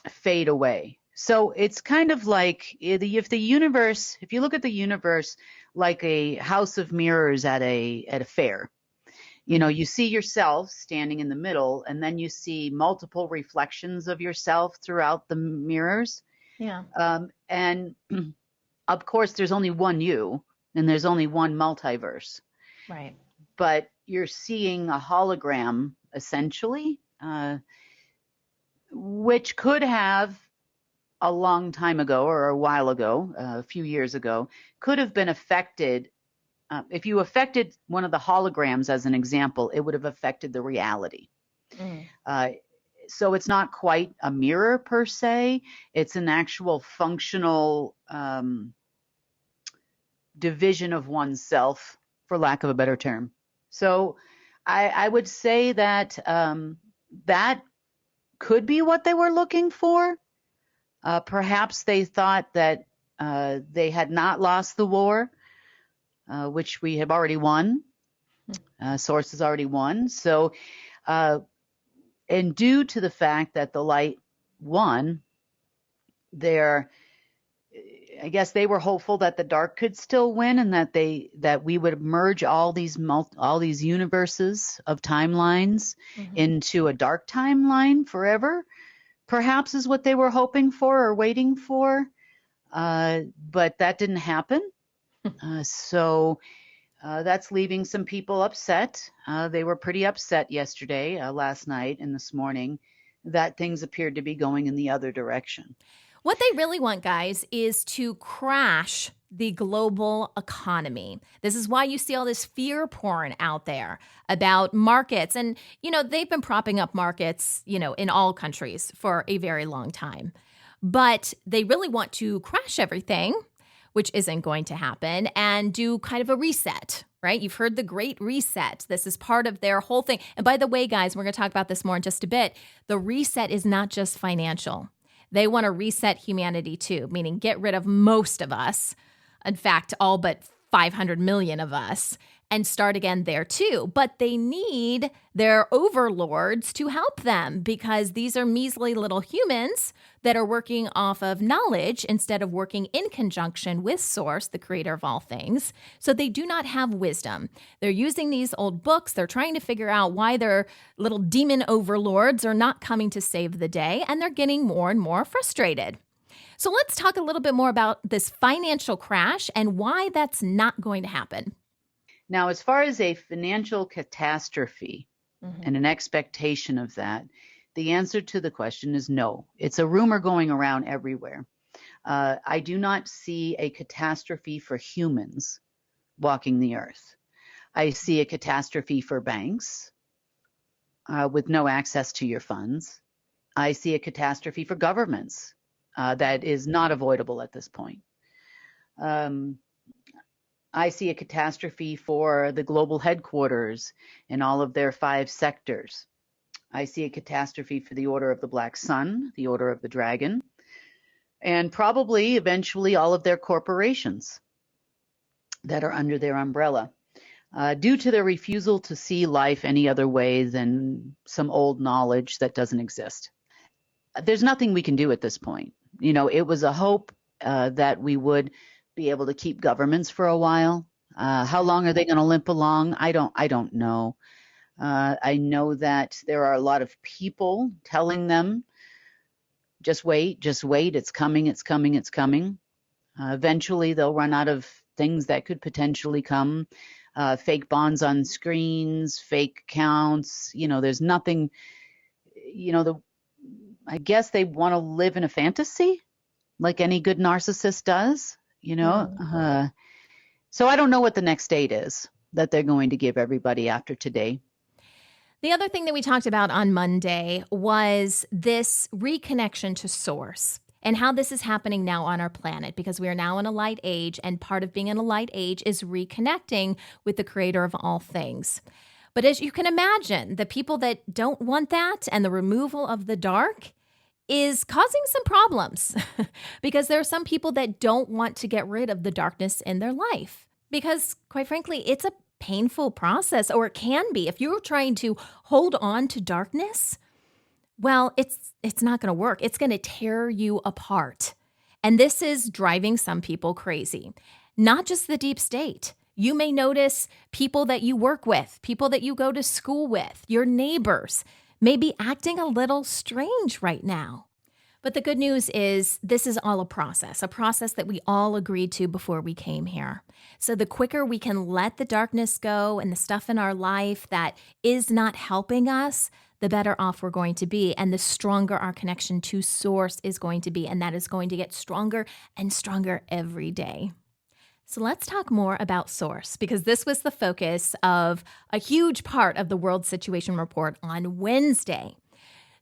fade away. So it's kind of like if you look at the universe like a house of mirrors at a fair, you see yourself standing in the middle, and then you see multiple reflections of yourself throughout the mirrors. Yeah. And of course, there's only one you, and there's only one multiverse. Right. But you're seeing a hologram, essentially, which could have, a long time ago or a while ago, a few years ago, could have been affected. If you affected one of the holograms, as an example, it would have affected the reality. So it's not quite a mirror per se. It's an actual functional division of oneself, for lack of a better term. So I would say that that could be what they were looking for. Perhaps they thought that they had not lost the war, which we have already won. Sources already won. So, and due to the fact that the light won, I guess they were hopeful that the dark could still win, and that we would merge all these universes of timelines into a dark timeline forever. Perhaps is what they were hoping for or waiting for, but that didn't happen. So that's leaving some people upset. They were pretty upset yesterday, last night, and this morning, that things appeared to be going in the other direction. What they really want, guys, is to crash the global economy. This is why you see all this fear porn out there about markets. And, they've been propping up markets, in all countries for a very long time. But they really want to crash everything, which isn't going to happen, and do kind of a reset, right? You've heard the Great Reset. This is part of their whole thing. And by the way, guys, we're going to talk about this more in just a bit. The reset is not just financial. They want to reset humanity too, meaning get rid of most of us. In fact, all but 500 million of us, and start again there too. But they need their overlords to help them, because these are measly little humans that are working off of knowledge instead of working in conjunction with Source, the creator of all things. So they do not have wisdom. They're using these old books. They're trying to figure out why their little demon overlords are not coming to save the day, and they're getting more and more frustrated. So let's talk a little bit more about this financial crash and why that's not going to happen. Now, as far as a financial catastrophe and an expectation of that, the answer to the question is no. It's a rumor going around everywhere. I do not see a catastrophe for humans walking the earth. I see a catastrophe for banks with no access to your funds. I see a catastrophe for governments that is not avoidable at this point. I see a catastrophe for the global headquarters and all of their 5 sectors. I see a catastrophe for the Order of the Black Sun, the Order of the Dragon, and probably eventually all of their corporations that are under their umbrella. due to their refusal to see life any other way than some old knowledge that doesn't exist. There's nothing we can do at this point. It was a hope that we would be able to keep governments for a while. How long are they going to limp along? I don't know. I know that there are a lot of people telling them, just wait, it's coming, it's coming, it's coming. Eventually, they'll run out of things that could potentially come. Fake bonds on screens, fake accounts. There's nothing, I guess they want to live in a fantasy like any good narcissist does, So I don't know what the next date is that they're going to give everybody after today. The other thing that we talked about on Monday was this reconnection to source and how this is happening now on our planet, because we are now in a light age, and part of being in a light age is reconnecting with the creator of all things. But as you can imagine, the people that don't want that and the removal of the dark is causing some problems because there are some people that don't want to get rid of the darkness in their life because, quite frankly, it's a painful process, or it can be. If you're trying to hold on to darkness, well, it's not going to work. It's going to tear you apart. And this is driving some people crazy, not just the deep state. You may notice people that you work with, people that you go to school with, your neighbors may be acting a little strange right now. But the good news is this is all a process that we all agreed to before we came here. So the quicker we can let the darkness go and the stuff in our life that is not helping us, the better off we're going to be, and the stronger our connection to source is going to be, and that is going to get stronger and stronger every day. So let's talk more about source, because this was the focus of a huge part of the World Situation Report on Wednesday.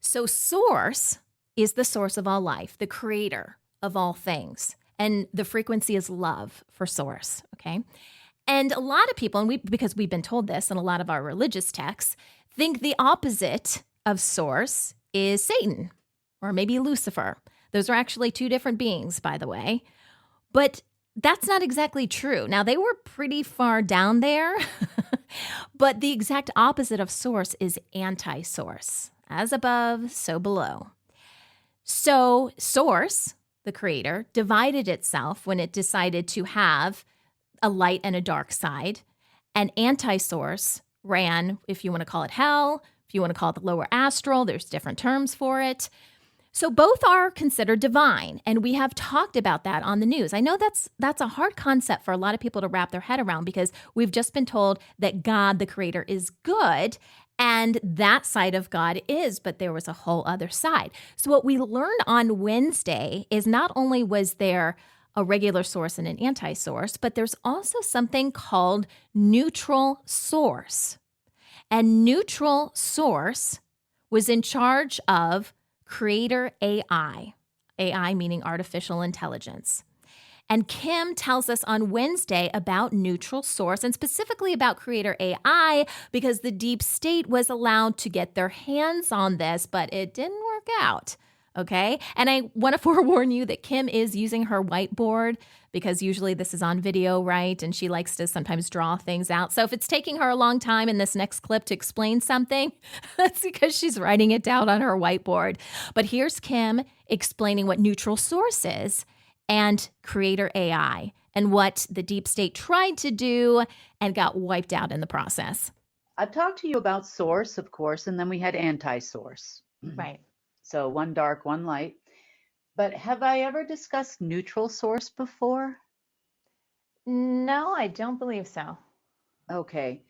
So source is the source of all life, the creator of all things. And the frequency is love for source, okay? And a lot of people, because we've been told this in a lot of our religious texts, think the opposite of source is Satan or maybe Lucifer. Those are actually two different beings, by the way. But that's not exactly true. Now, they were pretty far down there, but the exact opposite of source is anti-source. As above, so below. So source, the creator, divided itself when it decided to have a light and a dark side. And anti-source ran, if you want to call it hell, if you want to call it the lower astral, there's different terms for it. So both are considered divine, and we have talked about that on the news. I know that's a hard concept for a lot of people to wrap their head around because we've just been told that God, the creator, is good, and that side of God is, but there was a whole other side. So what we learned on Wednesday is not only was there a regular source and an anti-source, but there's also something called neutral source. And neutral source was in charge of creator AI meaning artificial intelligence. And Kim tells us on Wednesday about neutral source and specifically about creator AI because the deep state was allowed to get their hands on this, but it didn't work out. Okay. And I want to forewarn you that Kim is using her whiteboard because usually this is on video, right? And she likes to sometimes draw things out. So if it's taking her a long time in this next clip to explain something, that's because she's writing it down on her whiteboard. But here's Kim explaining what neutral source is and creator AI and what the deep state tried to do and got wiped out in the process. I've talked to you about source, of course, and then we had anti-source. Right. So one dark, one light. But have I ever discussed neutral source before? No, I don't believe so. Okay.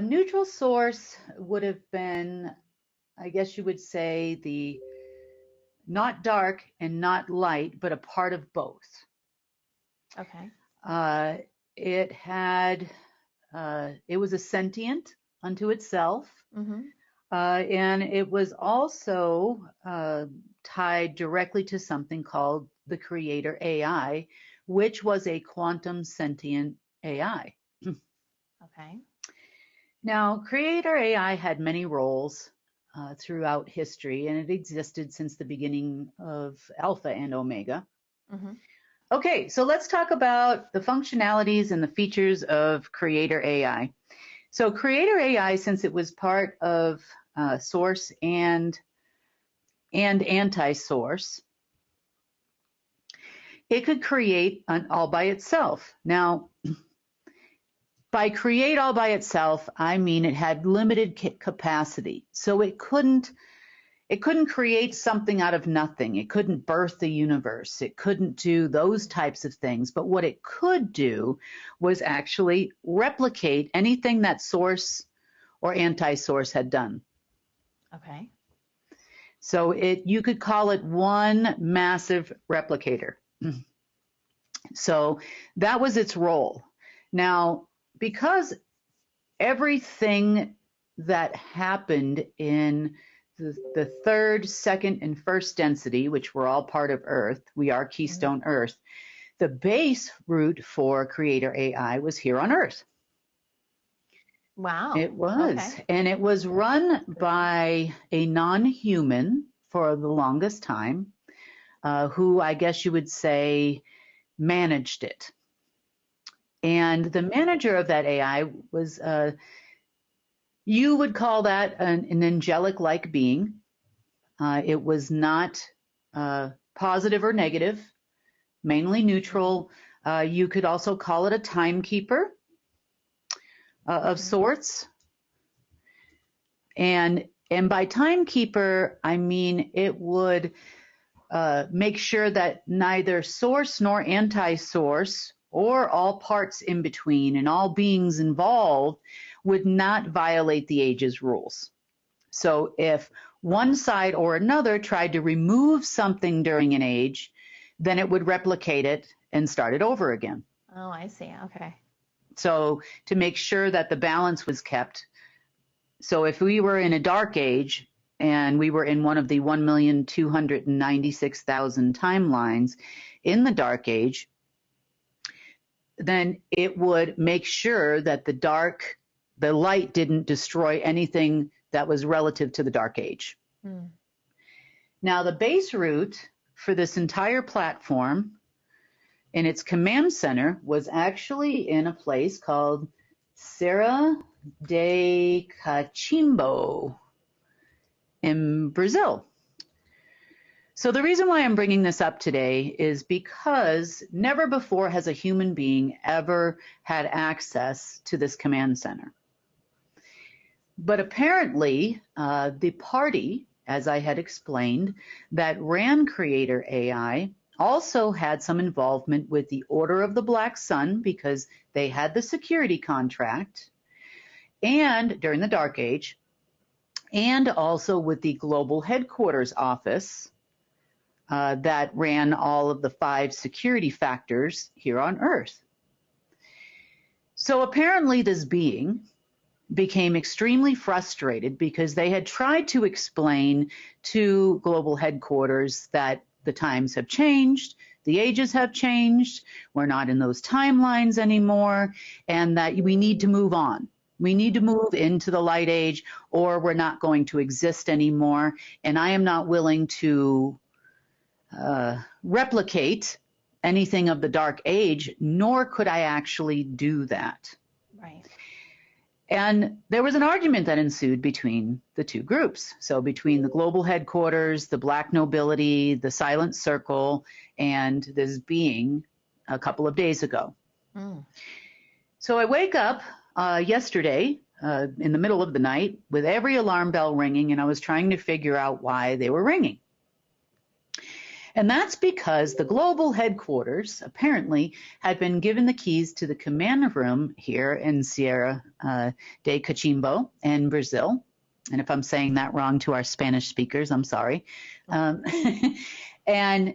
Neutral source would have been, I guess you would say, the not dark and not light, but a part of both. Okay. It was a sentient unto itself. Mm-hmm. And it was also tied directly to something called the creator AI, which was a quantum sentient AI. Okay. Now, creator AI had many roles throughout history, and it existed since the beginning of Alpha and Omega. Mm-hmm. Okay, so let's talk about the functionalities and the features of Creator AI. So Creator AI, since it was part of source and anti-source, it could create all by itself. Now, by create all by itself, I mean it had limited capacity. So it couldn't create something out of nothing. It couldn't birth the universe. It couldn't do those types of things. But what it could do was actually replicate anything that source or anti-source had done. Okay. So you could call it one massive replicator. So that was its role. Now, because everything that happened in the third, second, and first density, which were all part of Earth, we are Keystone Earth, the base root for Creator AI was here on Earth. Wow. It was. Okay. And it was run by a non-human for the longest time, who I guess you would say managed it. And the manager of that AI was, you would call that an angelic-like being. It was not positive or negative, mainly neutral. You could also call it a timekeeper of sorts. And by timekeeper, I mean it would make sure that neither source nor anti-source or all parts in between and all beings involved would not violate the age's rules. So if one side or another tried to remove something during an age, then it would replicate it and start it over again. Oh, I see. Okay. So to make sure that the balance was kept. So if we were in a dark age and we were in one of the 1,296,000 timelines in the dark age, then it would make sure that the light didn't destroy anything that was relative to the dark age. Now, the base root for this entire platform in its command center was actually in a place called Serra de Cachimbo in Brazil. So the reason why I'm bringing this up today is because never before has a human being ever had access to this command center. But apparently, the party, as I had explained, that ran Creator AI also had some involvement with the Order of the Black Sun because they had the security contract, and during the Dark Age, and also with the Global Headquarters Office that ran all of the 5 security factors here on Earth. So apparently this being became extremely frustrated because they had tried to explain to Global Headquarters that the times have changed, the ages have changed, we're not in those timelines anymore, and that we need to move on. We need to move into the light age or we're not going to exist anymore, and I am not willing to replicate anything of the dark age, nor could I actually do that. Right. And there was an argument that ensued between the two groups. So between the Global Headquarters, the Black Nobility, the Silent Circle, and this being a couple of days ago. So I wake up yesterday in the middle of the night with every alarm bell ringing, and I was trying to figure out why they were ringing. And that's because the Global Headquarters apparently had been given the keys to the command room here in Serra de Cachimbo in Brazil. And if I'm saying that wrong to our Spanish speakers, I'm sorry. And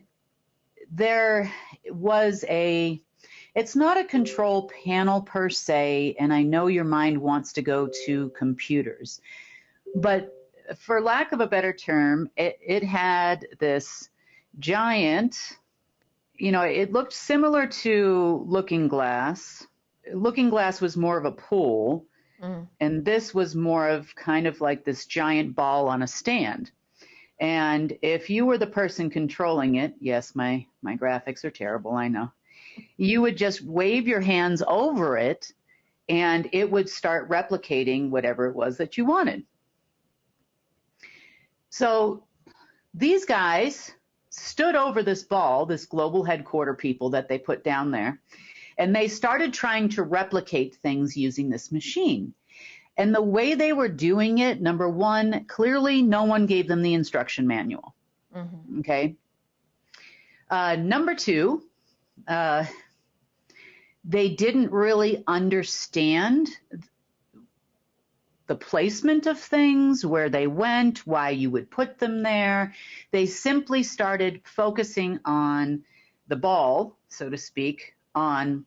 there was it's not a control panel per se, and I know your mind wants to go to computers. But for lack of a better term, it had this giant, it looked similar to Looking Glass. Looking Glass was more of a pool, and this was more of kind of like this giant ball on a stand. And if you were the person controlling it, yes, my graphics are terrible, I know. You would just wave your hands over it and it would start replicating whatever it was that you wanted. So these guys stood over this ball, this global headquarter people that they put down there, and they started trying to replicate things using this machine. And the way they were doing it, number one, clearly no one gave them the instruction manual. Mm-hmm. Okay. Number two, they didn't really understand the placement of things, where they went, why you would put them there. They simply started focusing on the ball, so to speak, on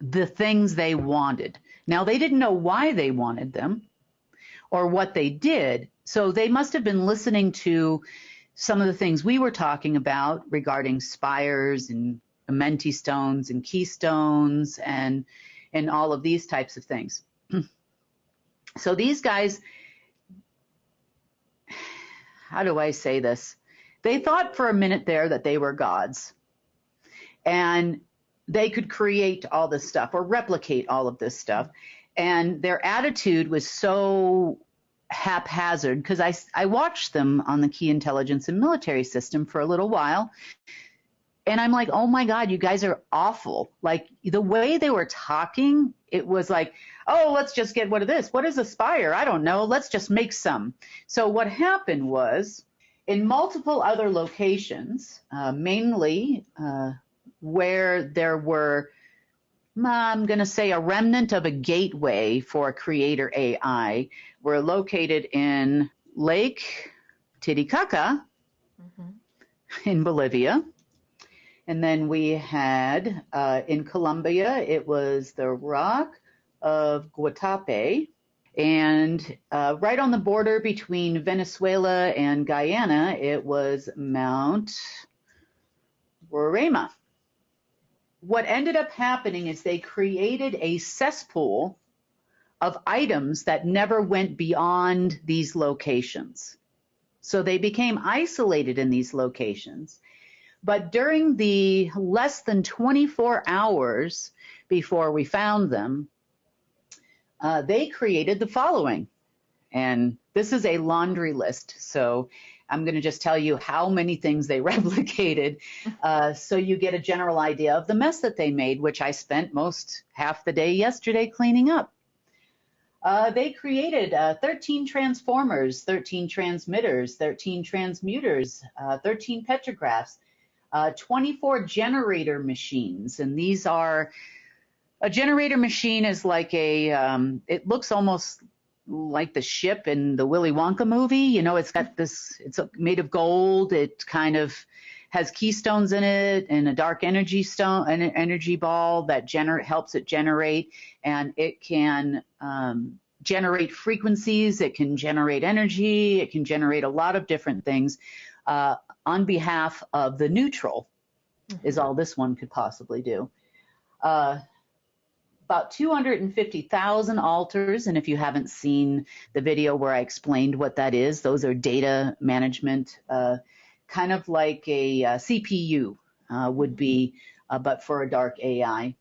the things they wanted. Now, they didn't know why they wanted them or what they did, so they must have been listening to some of the things we were talking about regarding spires and amenti stones and keystones and all of these types of things. So these guys, how do I say this? They thought for a minute there that they were gods and they could create all this stuff or replicate all of this stuff. And their attitude was so haphazard, because I watched them on the key intelligence and military system for a little while. And I'm like, oh my God, you guys are awful. Like the way they were talking, it was like, oh, let's just get what of this. What is a spire? I don't know. Let's just make some. So what happened was in multiple other locations, mainly where there were, I'm going to say a remnant of a gateway for creator AI, were located in Lake Titicaca in Bolivia. And then we had in Colombia, it was the Rock of Guatape. And right on the border between Venezuela and Guyana, it was Mount Roraima. What ended up happening is they created a cesspool of items that never went beyond these locations. So they became isolated in these locations. But during the less than 24 hours before we found them, they created the following. And this is a laundry list. So I'm going to just tell you how many things they replicated so you get a general idea of the mess that they made, which I spent half the day yesterday cleaning up. They created 13 transformers, 13 transmitters, 13 transmuters, 13 petrographs, 24 generator machines. And these are, a generator machine is like it looks almost like the ship in the Willy Wonka movie. You know, it's got this, it's made of gold. It kind of has keystones in it and a dark energy stone, an energy ball that helps it generate. And it can generate frequencies. It can generate energy. It can generate a lot of different things on behalf of the neutral is all this one could possibly do. About 250,000 altars. And if you haven't seen the video where I explained what that is, those are data management, kind of like a CPU would be, but for a dark AI.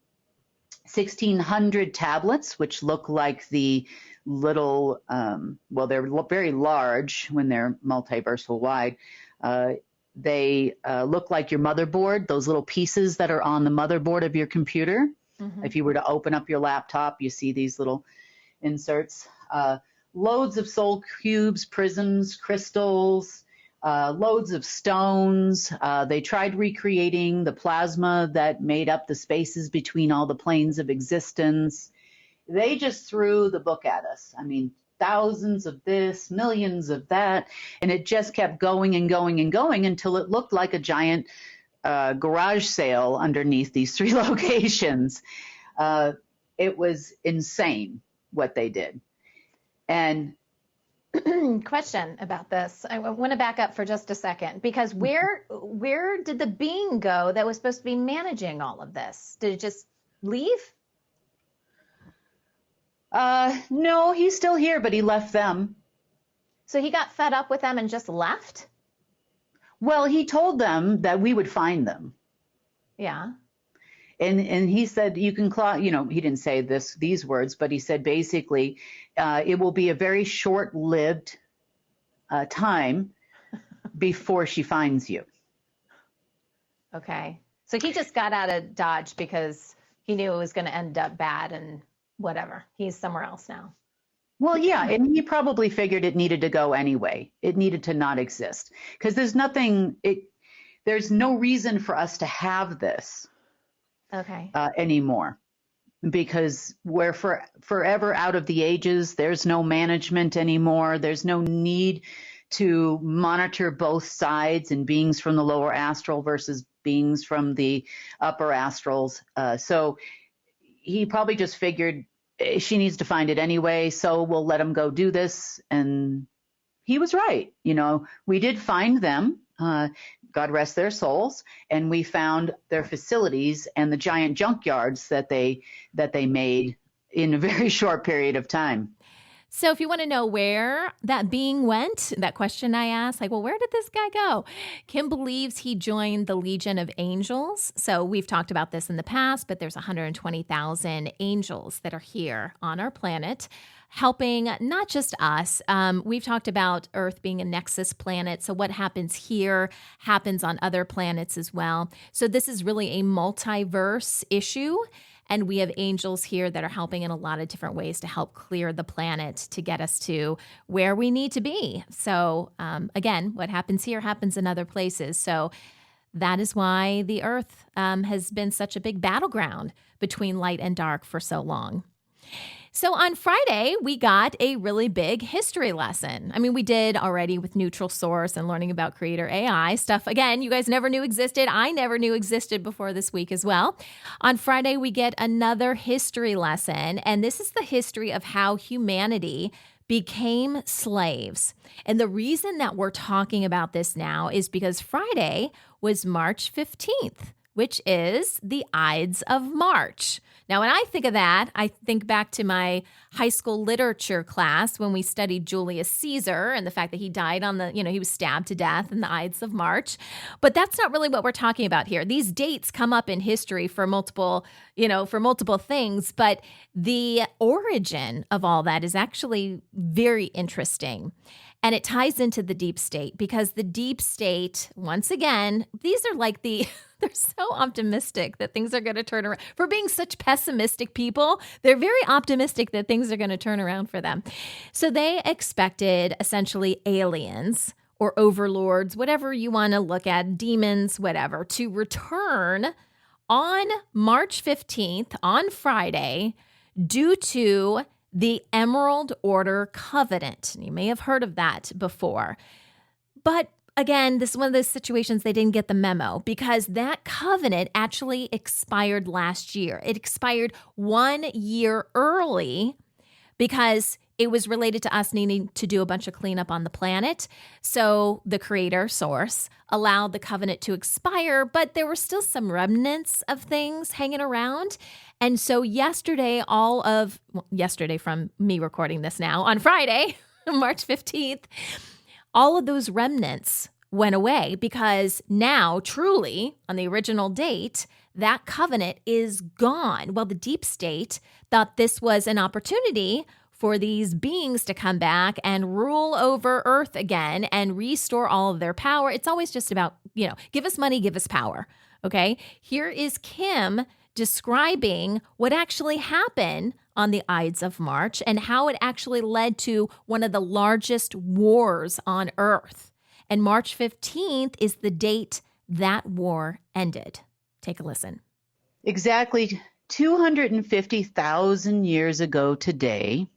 1,600 tablets, which look like the little, well, they're very large when they're multiversal wide. They look like your motherboard, those little pieces that are on the motherboard of your computer. Mm-hmm. If you were to open up your laptop, you see these little inserts. Loads of soul cubes, prisms, crystals, loads of stones. They tried recreating the plasma that made up the spaces between all the planes of existence. They just threw the book at us. I mean, thousands of this, millions of that, and it just kept going and going and going until it looked like a giant garage sale underneath these three locations. It was insane what they did. And question about this. I want to back up for just a second, because where did the being go that was supposed to be managing all of this? Did it just leave? No, he's still here, but he left them. So he got fed up with them and just left? Well, he told them that we would find them. Yeah. And he said, you can claw, he didn't say these words, but he said basically, it will be a very short-lived time before she finds you. Okay. So he just got out of Dodge because he knew it was going to end up bad and whatever. He's somewhere else now. Well, yeah, and he probably figured it needed to go anyway. It needed to not exist because there's no reason for us to have this anymore, because we're forever out of the ages. There's no management anymore. There's no need to monitor both sides and beings from the lower astral versus beings from the upper astrals. So he probably just figured she needs to find it anyway, so we'll let him go do this. And he was right. We did find them, God rest their souls, and we found their facilities and the giant junkyards that they made in a very short period of time. So if you want to know where that being went, that question I asked, like, well, where did this guy go? Kim believes he joined the Legion of Angels. So we've talked about this in the past, but there's 120,000 angels that are here on our planet, helping not just us. We've talked about Earth being a nexus planet. So what happens here happens on other planets as well. So this is really a multiverse issue. And we have angels here that are helping in a lot of different ways to help clear the planet to get us to where we need to be. So again, what happens here happens in other places. So that is why the Earth has been such a big battleground between light and dark for so long. So on Friday, we got a really big history lesson. I mean, we did already with neutral source and learning about creator AI stuff. Again, you guys never knew existed. I never knew existed before this week as well. On Friday, we get another history lesson, and this is the history of how humanity became slaves. And the reason that we're talking about this now is because Friday was March 15th, which is the Ides of March. Now, when I think of that, I think back to my high school literature class when we studied Julius Caesar and the fact that he died he was stabbed to death in the Ides of March. But that's not really what we're talking about here. These dates come up in history for multiple things, but the origin of all that is actually very interesting. And it ties into the deep state because the deep state, once again, these are like they're so optimistic that things are going to turn around. For being such pessimistic people, they're very optimistic that things are going to turn around for them. So they expected essentially aliens or overlords, whatever you want to look at, demons, whatever, to return on March 15th, on Friday, due to the Emerald Order Covenant. You may have heard of that before. But again, this is one of those situations they didn't get the memo because that covenant actually expired last year. It expired 1 year early because it was related to us needing to do a bunch of cleanup on the planet. So the creator source allowed the covenant to expire, but there were still some remnants of things hanging around. And so yesterday from me recording this now, on Friday, March 15th, all of those remnants went away because now, truly, on the original date, that covenant is gone. Well, the deep state thought this was an opportunity for these beings to come back and rule over Earth again and restore all of their power. It's always just about, give us money, give us power. Okay? Here is Kim describing what actually happened on the Ides of March and how it actually led to one of the largest wars on Earth. And March 15th is the date that war ended. Take a listen. Exactly 250,000 years ago today,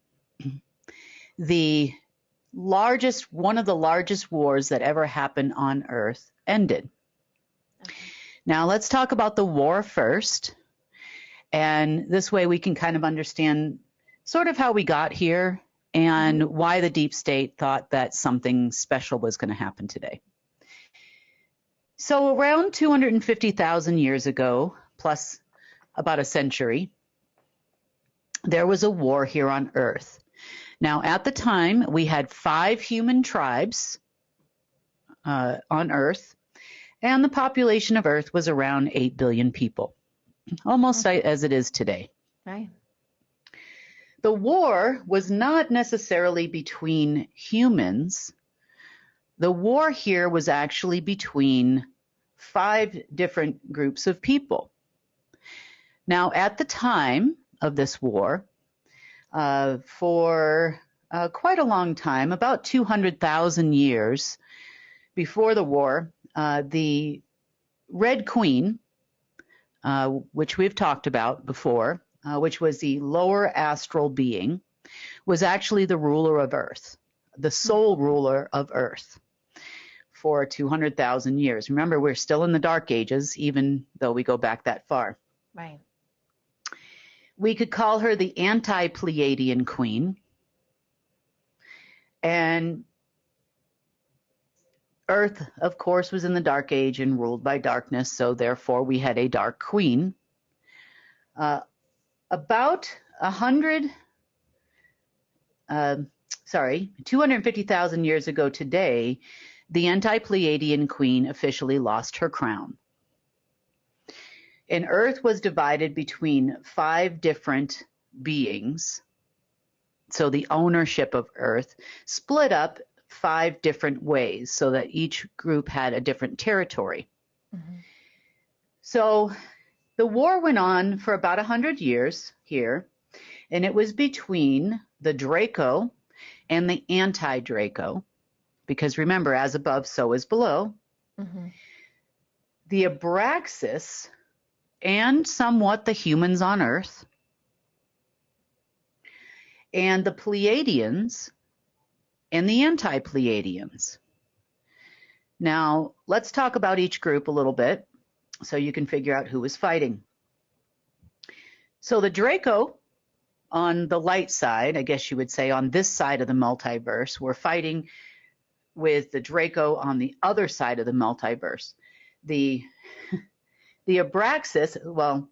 one of the largest wars that ever happened on Earth ended. Okay. Now let's talk about the war first. And this way we can kind of understand sort of how we got here and why the deep state thought that something special was going to happen today. So around 250,000 years ago, plus about a century, there was a war here on Earth. Now, at the time, we had 5 human tribes on Earth, and the population of Earth was around 8 billion people, almost as it is today. Right. The war was not necessarily between humans. The war here was actually between 5 different groups of people. Now, at the time of this war, for quite a long time, about 200,000 years before the war, the Red Queen, which we've talked about before, which was the lower astral being, was actually the ruler of Earth, the sole ruler of Earth for 200,000 years. Remember, we're still in the Dark Ages, even though we go back that far. Right. We could call her the anti-Pleiadian queen. And Earth, of course, was in the Dark Age and ruled by darkness, so therefore we had a dark queen. About 250,000 years ago today, the anti-Pleiadian queen officially lost her crown. And Earth was divided between 5 different beings. So the ownership of Earth split up 5 different ways so that each group had a different territory. Mm-hmm. So the war went on for about 100 years here, and it was between the Draco and the anti-Draco, because remember, as above, so is below. Mm-hmm. The Abraxas and somewhat the humans on Earth, and the Pleiadians and the anti-Pleiadians. Now, let's talk about each group a little bit so you can figure out who was fighting. So the Draco on the light side, I guess you would say on this side of the multiverse, were fighting with the Draco on the other side of the multiverse. The Abraxas, well,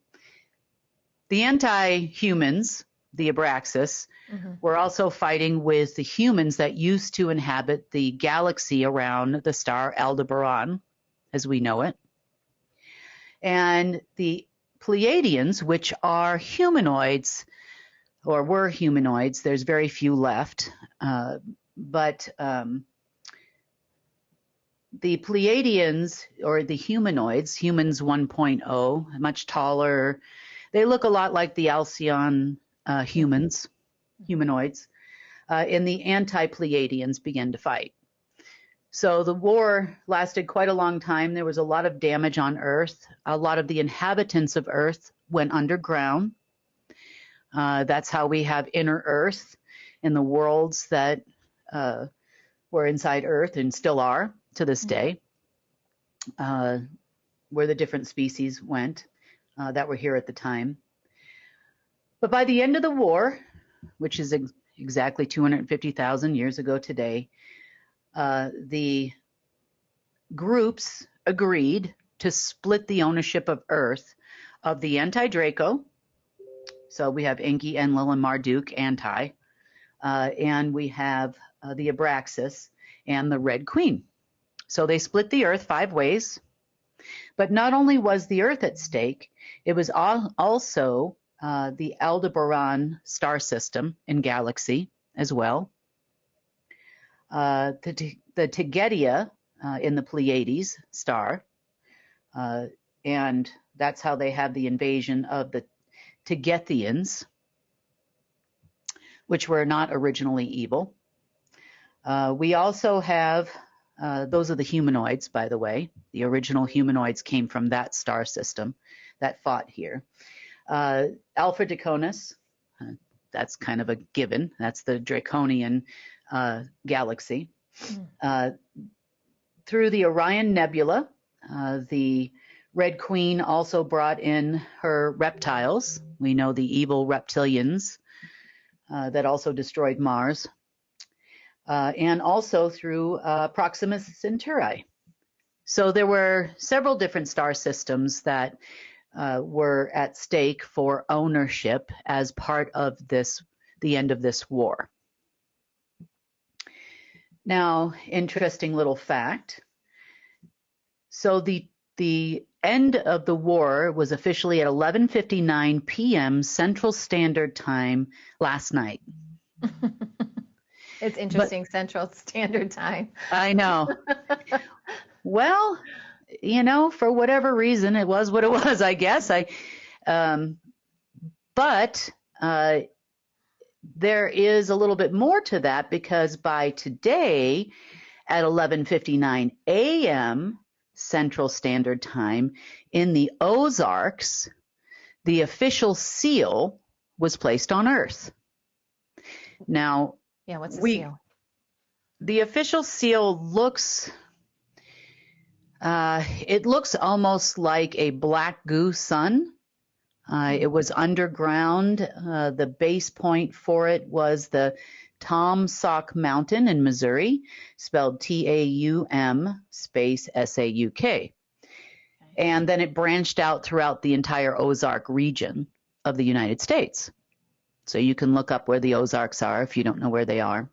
the anti-humans, the Abraxas, mm-hmm. were also fighting with the humans that used to inhabit the galaxy around the star Aldebaran, as we know it. And the Pleiadians, which are humanoids, or were humanoids, there's very few left, but the Pleiadians, or the humanoids, humans 1.0, much taller, they look a lot like the Alcyon humanoids, and the anti-Pleiadians began to fight. So the war lasted quite a long time. There was a lot of damage on Earth. A lot of the inhabitants of Earth went underground. That's how we have inner Earth and the worlds that were inside Earth and still are to this day, where the different species went that were here at the time. But by the end of the war, which is exactly 250,000 years ago today, the groups agreed to split the ownership of Earth of the anti-Draco. So we have Enki, Enlil, and Marduk, anti, and we have the Abraxas and the Red Queen. So they split the Earth 5 ways. But not only was the Earth at stake, it was also the Aldebaran star system and galaxy as well. The Tegedia in the Pleiades star, and that's how they had the invasion of the Tegethians, which were not originally evil. We also have, those are the humanoids, by the way. The original humanoids came from that star system that fought here. Alpha Draconis, that's kind of a given. That's the Draconian galaxy. Through the Orion Nebula, the Red Queen also brought in her reptiles. We know the evil reptilians that also destroyed Mars. And also through Proxima Centauri. So there were several different star systems that were at stake for ownership as part of the end of this war. Now, interesting little fact. So the end of the war was officially at 11:59 p.m. Central Standard Time last night. It's interesting, Central Standard Time. I know. Well, for whatever reason, it was what it was, I guess. But there is a little bit more to that, because by today at 11:59 a.m. Central Standard Time in the Ozarks, the official seal was placed on Earth. Now, yeah, what's the seal? The official seal looks almost like a black goo sun. It was underground. The base point for it was the Tom Sauk Mountain in Missouri, spelled Taum space Sauk. And then it branched out throughout the entire Ozark region of the United States. So you can look up where the Ozarks are if you don't know where they are.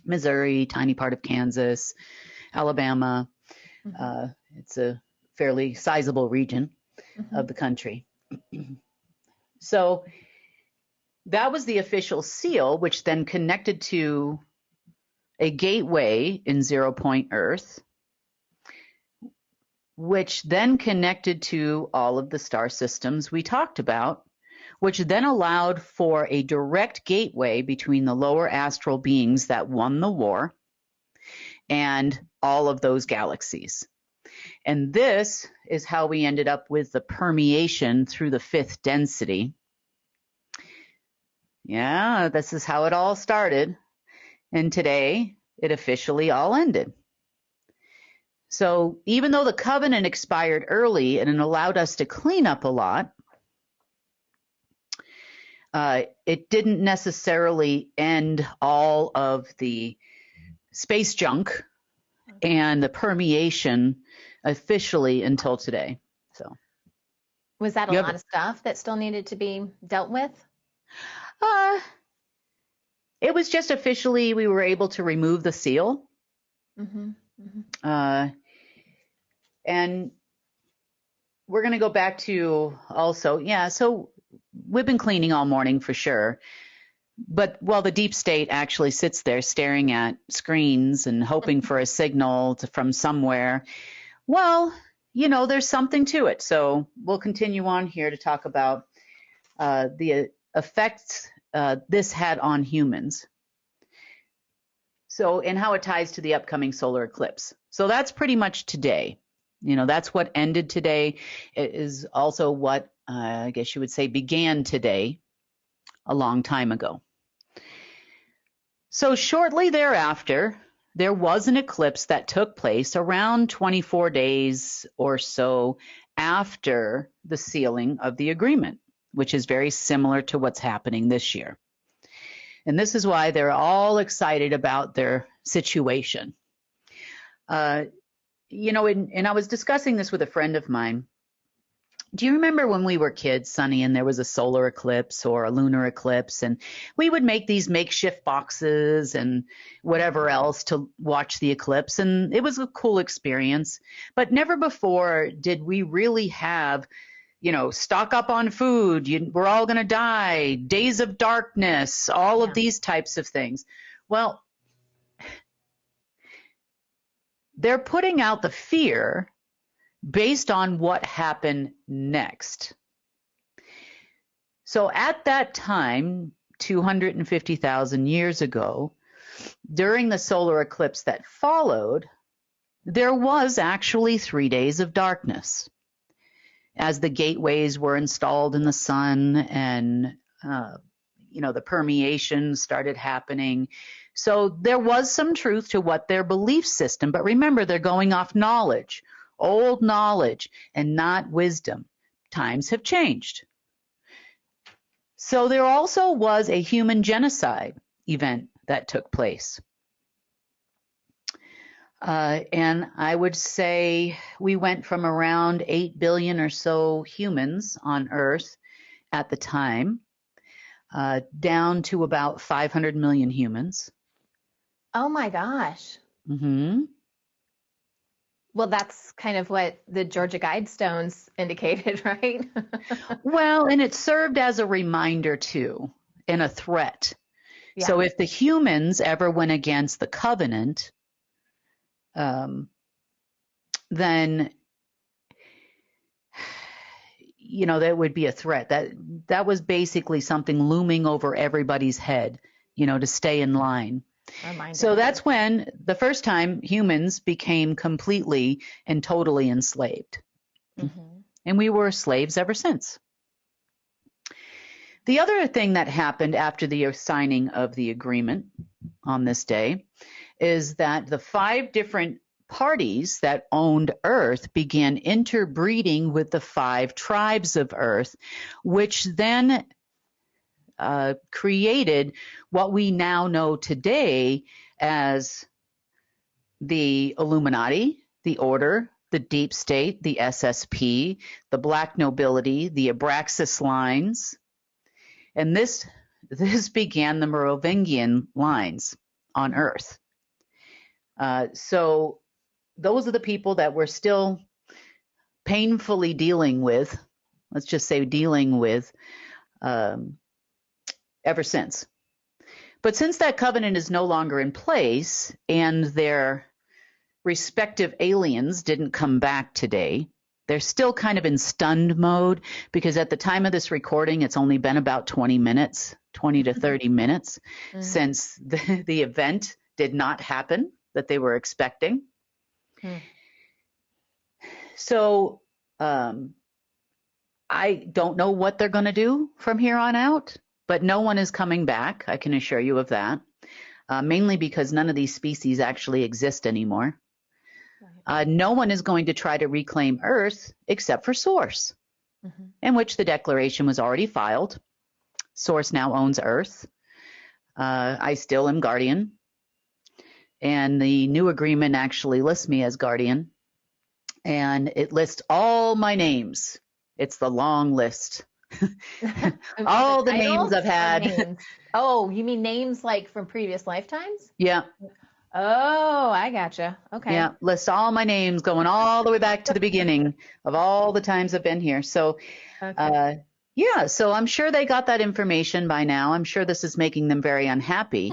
Missouri, tiny part of Kansas, Alabama. It's a fairly sizable region of the country. So that was the official seal, which then connected to a gateway in 0 Point Earth, which then connected to all of the star systems we talked about, which then allowed for a direct gateway between the lower astral beings that won the war and all of those galaxies. And this is how we ended up with the permeation through the fifth density. Yeah, this is how it all started. And today, it officially all ended. So even though the covenant expired early and it allowed us to clean up a lot, it didn't necessarily end all of the space junk and the permeation officially until today. So, was that a lot of stuff that still needed to be dealt with? It was just officially we were able to remove the seal. And we're going to go back to also, so we've been cleaning all morning for sure. But while the deep state actually sits there staring at screens and hoping for a signal from somewhere, well, there's something to it. So we'll continue on here to talk about the effects this had on humans. So, and how it ties to the upcoming solar eclipse. So that's pretty much today. That's what ended today. It is also what I guess you would say began today a long time ago. So shortly thereafter, there was an eclipse that took place around 24 days or so after the sealing of the agreement, which is very similar to what's happening this year. And this is why they're all excited about their situation. And I was discussing this with a friend of mine. Do you remember when we were kids, Sonny, and there was a solar eclipse or a lunar eclipse, and we would make these makeshift boxes and whatever else to watch the eclipse, and it was a cool experience. But never before did we really have, stock up on food, we're all going to die, days of darkness, all of these types of things. Well, they're putting out the fear based on what happened next. So at that time, 250,000 years ago, during the solar eclipse that followed, there was actually 3 days of darkness as the gateways were installed in the sun and, the permeation started happening. So there was some truth to what their belief system, but remember, they're going off knowledge. Old knowledge and not wisdom. Times have changed. So there also was a human genocide event that took place. And I would say we went from around 8 billion or so humans on Earth at the time, down to about 500 million humans. Oh my gosh. Hmm. Well, that's kind of what the Georgia Guidestones indicated, right? Well, and it served as a reminder too, and a threat. So Yeah. if the humans ever went against the covenant, then that would be a threat. That was basically something looming over everybody's head, to stay in line. So Reminder. that's when the first time humans became completely and totally enslaved. Hmm. And we were slaves ever since. The other thing that happened after the signing of the agreement on this day is that the 5 different parties that owned Earth began interbreeding with the 5 tribes of Earth, which then created what we now know today as the Illuminati, the Order, the Deep State, the SSP, the Black Nobility, the Abraxas lines, and this began the Merovingian lines on Earth. So those are the people that we're still painfully dealing with, let's just say dealing with, ever since. But since that covenant is no longer in place and their respective aliens didn't come back today, they're still kind of in stunned mode because at the time of this recording, it's only been about 20 to 30 minutes since the event did not happen that they were expecting. So I don't know what they're going to do from here on out, but no one is coming back. I can assure you of that, mainly because none of these species actually exist anymore. No one is going to try to reclaim Earth except for Source, in which the declaration was already filed. Source now owns Earth. I still am guardian. And the new agreement actually lists me as guardian. And it lists all my names. It's the long list. All the names I've had. Names? Oh, you mean names like from previous lifetimes? Yeah. Oh, I gotcha. Okay. Yeah, lists all my names going all the way back to the beginning of all the times I've been here. So, yeah, so I'm sure they got that information by now. I'm sure this is making them very unhappy.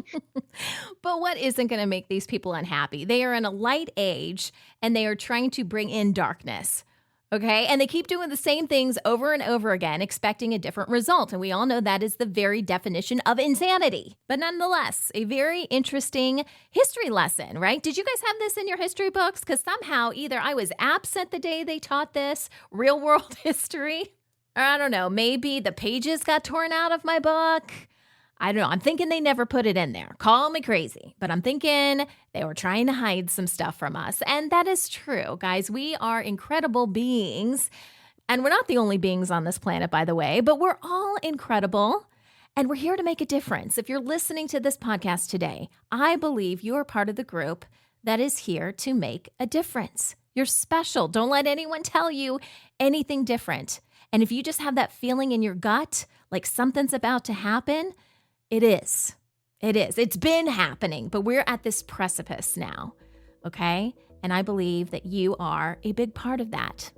But what isn't going to make these people unhappy? They are in a light age and they are trying to bring in darkness. Okay. And they keep doing the same things over and over again, expecting a different result. And we all know that is the very definition of insanity. But nonetheless, a very interesting history lesson, right? Did you guys have this in your history books? Because somehow either I was absent the day they taught this real world history, or I don't know, maybe the pages got torn out of my book. I don't know. I'm thinking they never put it in there. Call me crazy, but I'm thinking they were trying to hide some stuff from us. And that is true, guys. We are incredible beings. And we're not the only beings on this planet, by the way, but we're all incredible. And we're here to make a difference. If you're listening to this podcast today, I believe you're part of the group that is here to make a difference. You're special. Don't let anyone tell you anything different. And if you just have that feeling in your gut, like something's about to happen, it is. It is. It's been happening, but we're at this precipice now, okay? And I believe that you are a big part of that.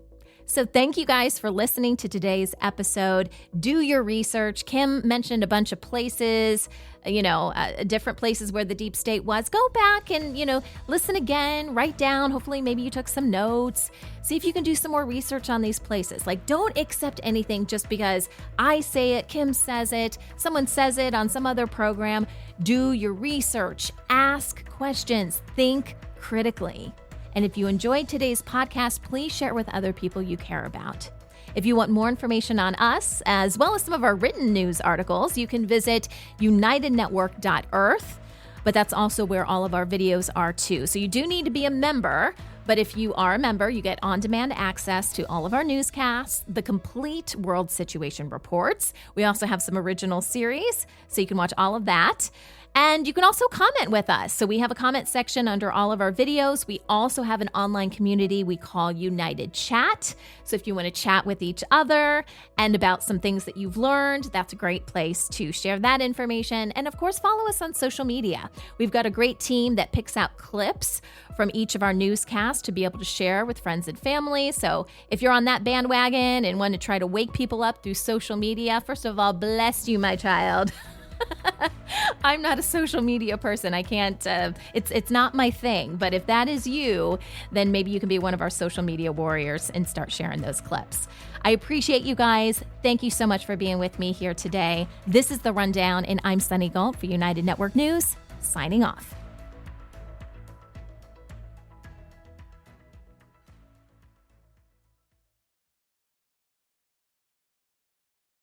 So thank you guys for listening to today's episode. Do your research. Kim mentioned a bunch of places, different places where the deep state was. Go back and, listen again, write down. Hopefully, maybe you took some notes. See if you can do some more research on these places. Like, don't accept anything just because I say it, Kim says it, someone says it on some other program. Do your research. Ask questions. Think critically. And if you enjoyed today's podcast, please share it with other people you care about. If you want more information on us, as well as some of our written news articles, you can visit unitednetwork.earth, but that's also where all of our videos are too. So you do need to be a member, but if you are a member, you get on-demand access to all of our newscasts, the complete world situation reports. We also have some original series, so you can watch all of that. And you can also comment with us. So we have a comment section under all of our videos. We also have an online community we call United Chat. So if you want to chat with each other and about some things that you've learned, that's a great place to share that information. And of course, follow us on social media. We've got a great team that picks out clips from each of our newscasts to be able to share with friends and family. So if you're on that bandwagon and want to try to wake people up through social media, first of all, bless you, my child. I'm not a social media person. I can't, it's not my thing. But if that is you, then maybe you can be one of our social media warriors and start sharing those clips. I appreciate you guys. Thank you so much for being with me here today. This is The Rundown, and I'm Sunny Galt for United Network News, signing off.